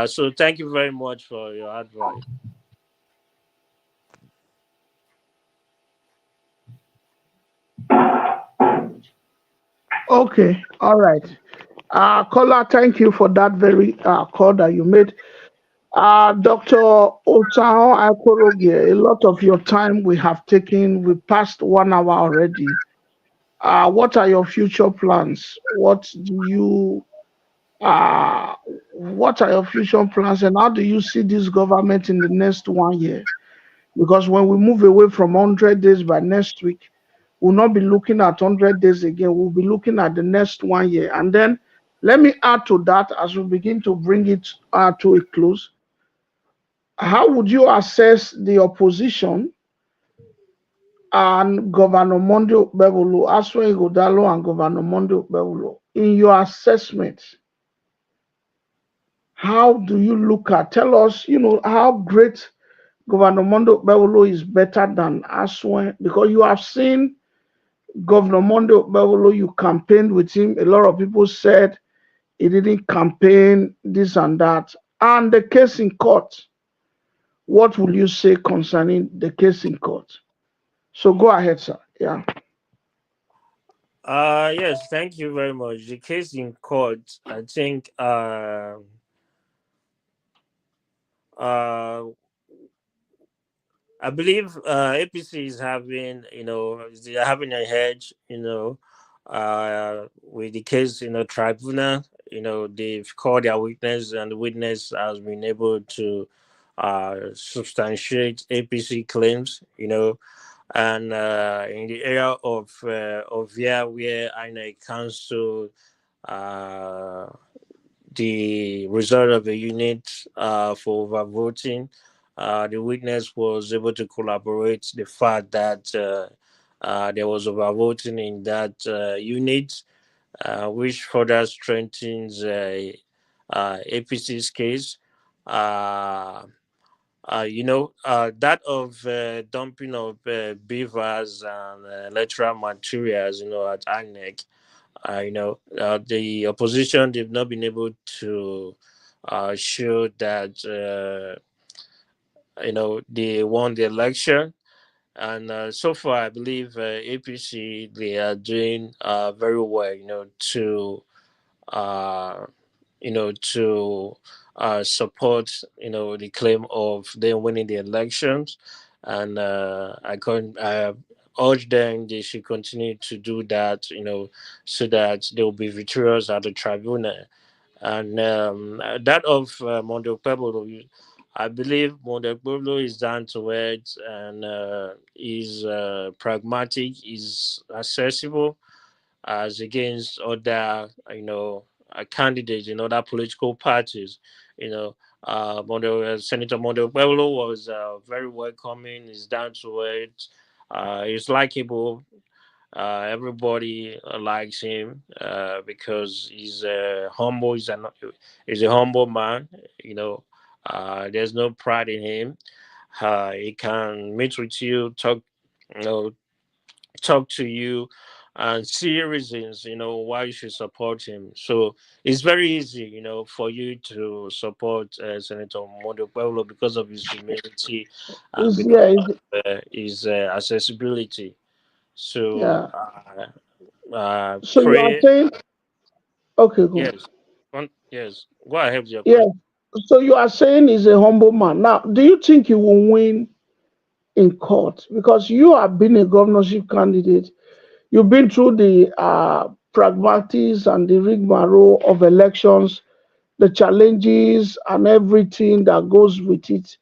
So thank you very much for your advice. Okay, all right. Caller, thank you for that very call that you made. Dr. Otao Aikorogie, a lot of your time we have taken. We passed 1 hour already. What are your future plans? Uh, what are your future plans, and how do you see this government in the next 1 year? Because when we move away from 100 days by next week, we'll not be looking at 100 days again. We'll be looking at the next 1 year. And then let me add to that as we begin to bring it to a close. How would you assess the opposition and Governor Monday Okpebholo, Aswen Godalo and Governor Monday Okpebholo? In your assessment, how do you look at, tell us, how great Governor Monday Okpebholo is better than Aswen? Because you have seen Governor Monday Okpebholo, you campaigned with him. A lot of people said he didn't campaign, this and that. And the case in court, what will you say concerning the case in court? So go ahead, sir. Yeah. Yes, thank you very much. The case in court, I think uh I believe APC is having, they're having a hedge, with the case, tribunal. They've called their witness, and the witness has been able to substantiate APC claims, and in the area of where INEC counsel uh, the result of a unit for overvoting. The witness was able to collaborate the fact that there was overvoting in that unit, which further strengthens APC's case. Uh, that of dumping of beavers and electoral materials, at INEC. The opposition, they've not been able to show that they won the election, and so far I believe APC, they are doing very well, to uh, to support, the claim of them winning the elections, and I urge them they should continue to do that, so that they will be victorious at the tribunal. And that of Monte Okpebholo, I believe Monte Okpebholo is down to earth and is pragmatic, is accessible as against other, candidates in other political parties. You know, Senator Monte Okpebholo was very welcoming. He's down to earth. He's likable. Everybody likes him because he's humble. He's a humble man. You know, there's no pride in him. He can meet with you, you know, talk to you, and see reasons, why you should support him. So it's very easy, for you to support Senator Mondo Pueblo because of his humility and Is because yeah, of his accessibility. So yeah. So you are pray. saying, okay, go. Yes. Yes. Go ahead with your Yeah. question. So you are saying he's a humble man. Now, do you think he will win in court? Because you have been a governorship candidate. You've been through the pragmatics and the rigmarole of elections, the challenges and everything that goes with it.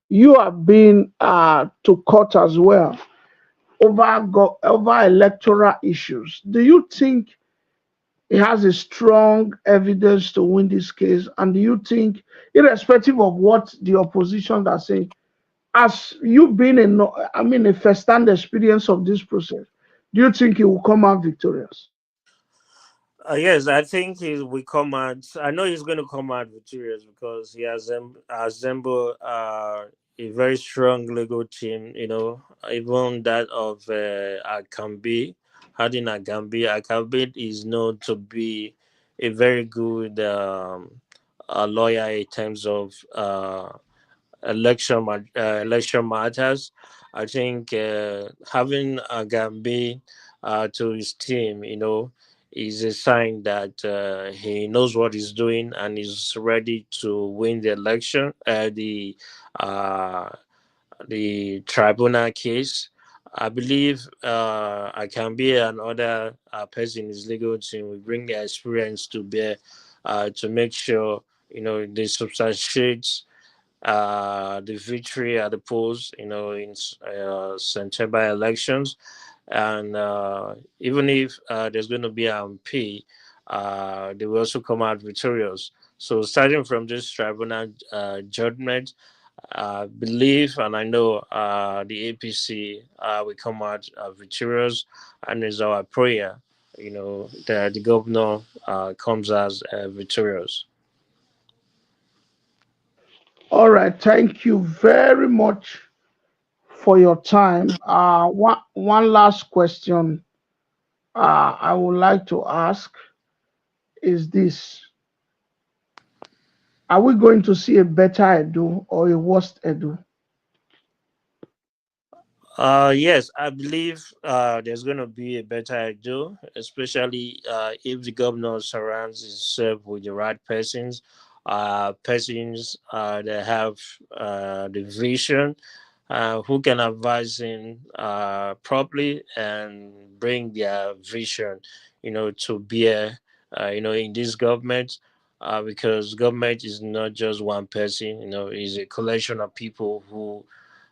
You have been to court as well over electoral issues. Do you think he has a strong evidence to win this case? And do you think, irrespective of what the opposition are saying, as you been a first-hand experience of this process, do you think he will come out victorious? Yes, I think he will come out. I know he's going to come out victorious because he has assembled a very strong legal team. Even that of Akambi, Hardin Akambi. Akambi is known to be a very good lawyer in terms of election matters. I think having a Gambi to his team, is a sign that he knows what he's doing and is ready to win the election, uh, the tribunal case. I believe I can be another person in his legal team will bring their experience to bear to make sure they substantiate the victory at the polls, in September elections. And even if there's going to be an MP, they will also come out victorious. So starting from this tribunal judgment, I believe and I know the APC will come out victorious, and it's our prayer, that the governor comes as victorious. All right, thank you very much for your time. One last question I would like to ask is this: are we going to see a better Edo or a worse Edo? Yes, I believe there's going to be a better idea, especially if the governor surrounds himself with the right persons, persons that have the vision, who can advise him properly and bring their vision, to bear, in this government. Because government is not just one person, it's a collection of people who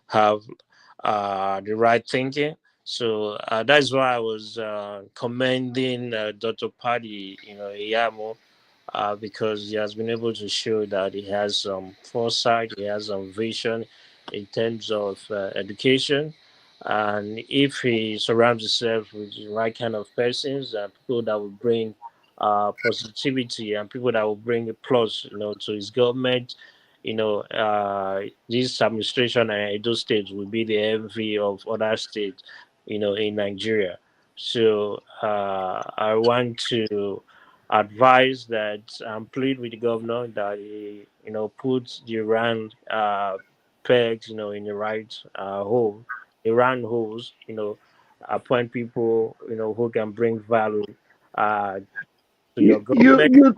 have the right thinking. So that's why I was commending Dr. Paddy, Iyamo, because he has been able to show that he has some foresight, he has some vision in terms of education. And if he surrounds himself with the right kind of persons and people that will bring positivity and people that will bring a plus, to his government, this administration and Edo State will be the envy of other states, in Nigeria. So I want to advise that and plead with the governor that he, puts the round pegs, in the right hole, the round holes, appoint people, who can bring value uh, to You your you government.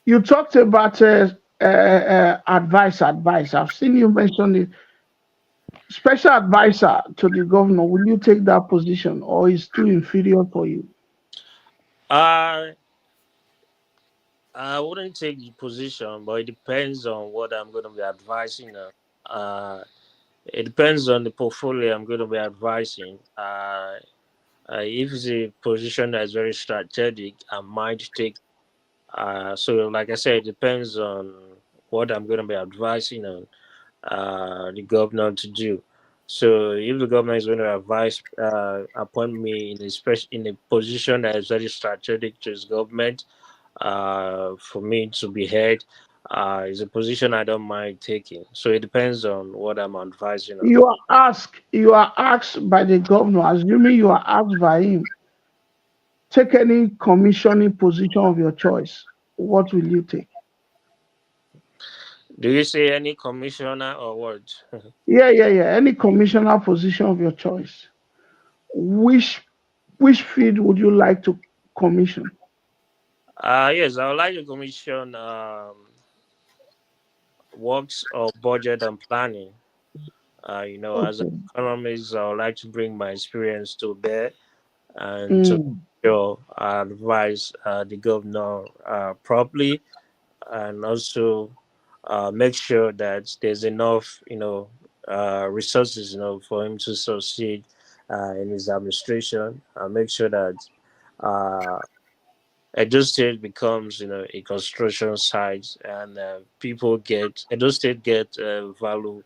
you You talked about advice. I've seen you mention it. Special advisor to the governor. Will you take that position, or is too inferior for you? Uh, I wouldn't take the position, but it depends on what I'm going to be advising on. It depends on the portfolio I'm going to be advising. If it's a position that's very strategic, I might take. So, like I said, it depends on what I'm going to be advising on the governor to do. So, if the governor is going to advise, appoint me in a in a position that is very strategic to his government, for me to be head, is a position I don't mind taking. So, it depends on what I'm advising on. You are asked by the governor, assuming you are asked by him, take any commissioning position of your choice. What will you take? Do you say any commissioner or what? Yeah. Any commissioner position of your choice. Which which field would you like to commission? Yes, I would like to commission works of budget and planning. As an Okay. economist, I would like to bring my experience to bear and to Mm, advise the governor properly, and also make sure that there's enough, resources, for him to succeed in his administration. And make sure that uh, Edo State becomes, a construction site, and Edo State get value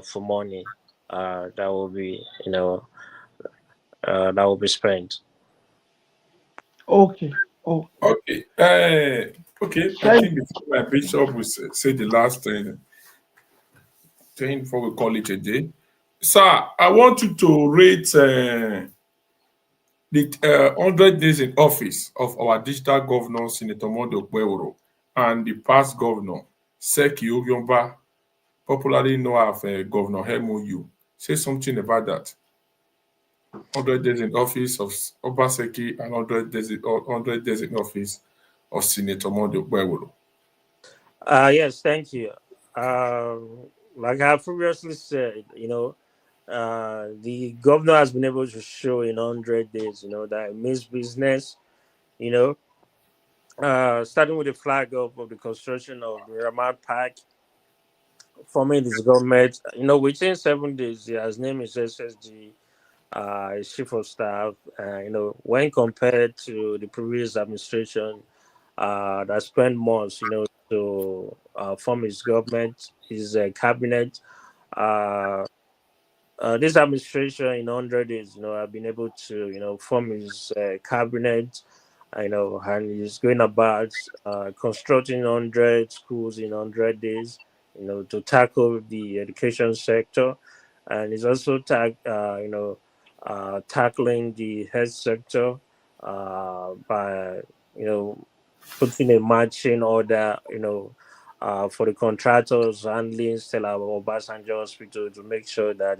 for money that will be, that will be spent. okay. Oh, Okay. Okay. I thank think before my bishop will say the last thing before we call it a day. Sir, I want you to rate the 100 days in office of our digital governor, Senator Mondo Okpebholo, and the past governor, Seki Ogyomba, popularly known as Governor MOU. Say something about that. 100 days in office of Obaseki and 100 days in office of Senator Mondo Okpebholo. Yes, thank you. Like I previously said, the governor has been able to show in 100 days, that he means business, you know, starting with the flag up of the construction of the Ramad Park, forming his government, within 7 days, he has named his SSG, his chief of staff, when compared to the previous administration that spent months, to form his government, his cabinet. Uh, this administration in 100 days, have been able to, form his cabinet, and he's going about constructing 100 schools in 100 days, to tackle the education sector. And he's also tackling the health sector by, you know, putting a matching order, for the contractors handling Stella Obasanjo Hospital to make sure that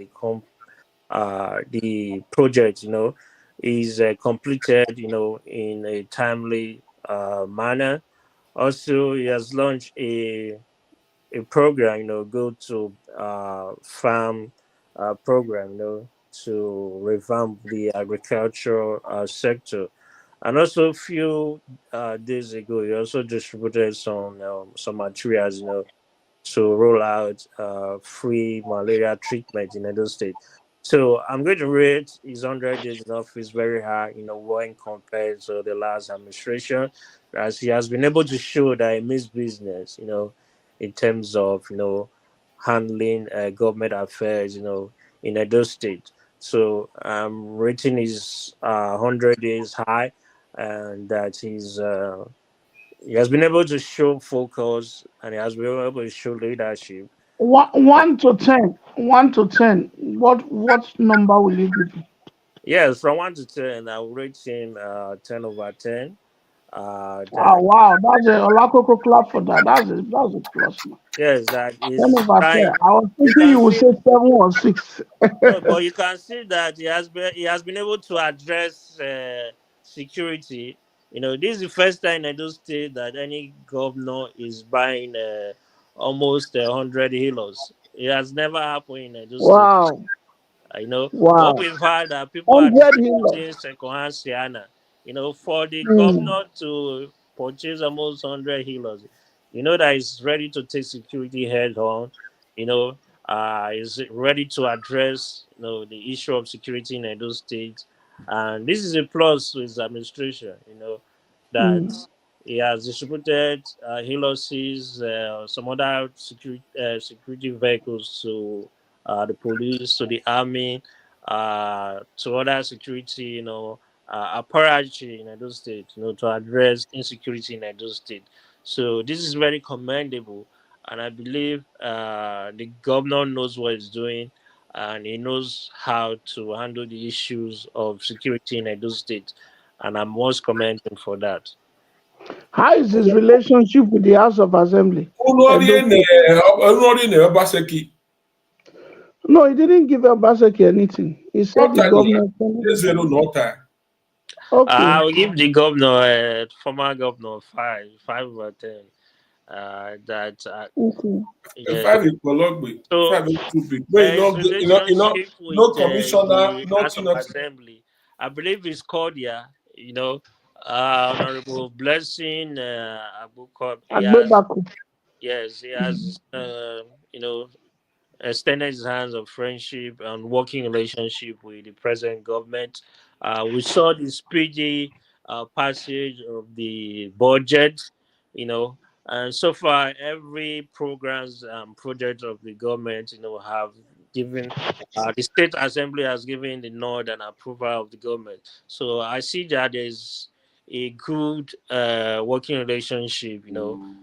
the project, is completed, in a timely manner. Also, he has launched a program, go to farm program, to revamp the agricultural sector. And also, a few days ago, he also distributed some materials, to roll out free malaria treatment in Edo State. So I'm going to rate his 100 days in office very high, when compared to the last administration, as he has been able to show that he means business, in terms of, handling government affairs, in Edo State. So I'm rating his 100 days high, and that he has been able to show focus, and he has been able to show leadership. one to ten. 1 to 10. What number will you give him? Yes, from 1 to 10, I will rate him 10/10. Ah, That wow, that's a Olakoko clap for that. That's a plus mark. yes, that 10 is over 10. trying. I was You thinking can you would see say 7 or 6. no, but you can see that he has been able to address security. This is the first time in Edo State that any governor is buying almost 100 halos. It has never happened in Edo State. Wow. What Wow. we've heard that people are 100 healers. distributing second-hand Sienna. For the Mm, governor to purchase almost 100 healers, that is ready to take security head on. You know, is ready to address the issue of security in Edo State, and this is a plus to his administration. That mm. he has distributed healers, some other security vehicles to the police, to the army, to other security, apparatus in Edo State, to address insecurity in Edo State. So this is very commendable, and I believe the governor knows what he's doing, and he knows how to handle the issues of security in Edo State, and I'm most commending for that. How is his relationship with the House of Assembly? Edo State. No, he didn't give Obaseki anything. He said the governor. I Okay. will give the governor, former governor, 5/10. That Okay. Yeah. Five is Bologbe. So Five is too big. But his relationship with no commissioner, the House of nothing. Assembly, I believe, is cordial. Honorable Blessing Abuko, Agbebaku. he has, extended his hands of friendship and working relationship with the present government. We saw the speedy passage of the budget, you know, and so far every programs and project of the government, have given. The state assembly has given the nod and approval of the government. So I see that there's a good working relationship,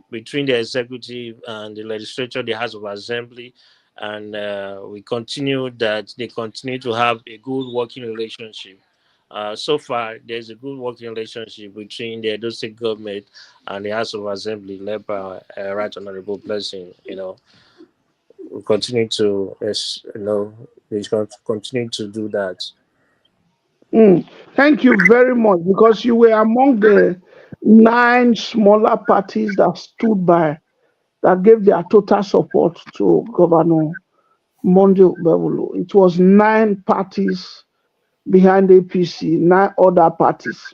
between the executive and the legislature, the House of Assembly, and they continue to have a good working relationship. So far, there's a good working relationship between the Edo State government and the House of Assembly, led by Right Honorable Blessing. We continue to, continue to do that. Mm. Thank you very much because you were among the 9 smaller parties that stood by, that gave their total support to Governor Monday Okpebholo. It was 9 parties behind APC, 9 other parties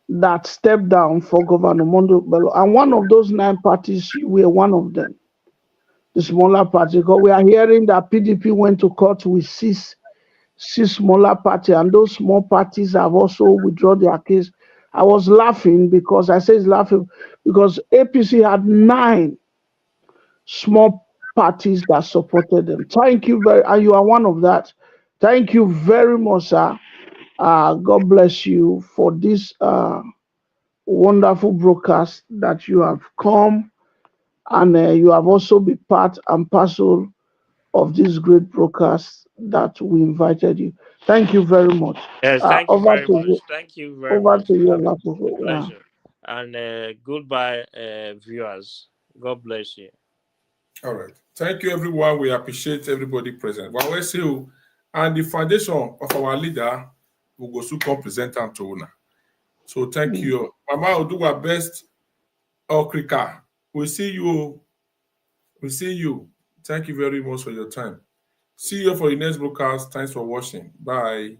that stepped down for Governor Monday Okpebholo. And one of those 9 parties, you were one of them, the smaller party. Because we are hearing that PDP went to court with 6 smaller parties, and those small parties have also withdrawn their case. I was laughing because because APC had 9 small parties that supported them. Thank you and you are one of that. Thank you very much, sir. God bless you for this wonderful broadcast that you have come, and you have also been part and parcel of this great broadcast that we invited you. Thank you very much. Yes, thank you Over very to much. you. Thank you very Over much to for you, having me. Olatunji. Yeah. Pleasure. And goodbye, viewers. God bless you. All right. Thank you, everyone. We appreciate everybody present. Well, let's see you. And the foundation of our leader will go to come present to Una. So thank you. Mama will do our best. Okrika. We'll see you. We'll see you. Thank you very much for your time. See you for the next broadcast. Thanks for watching. Bye.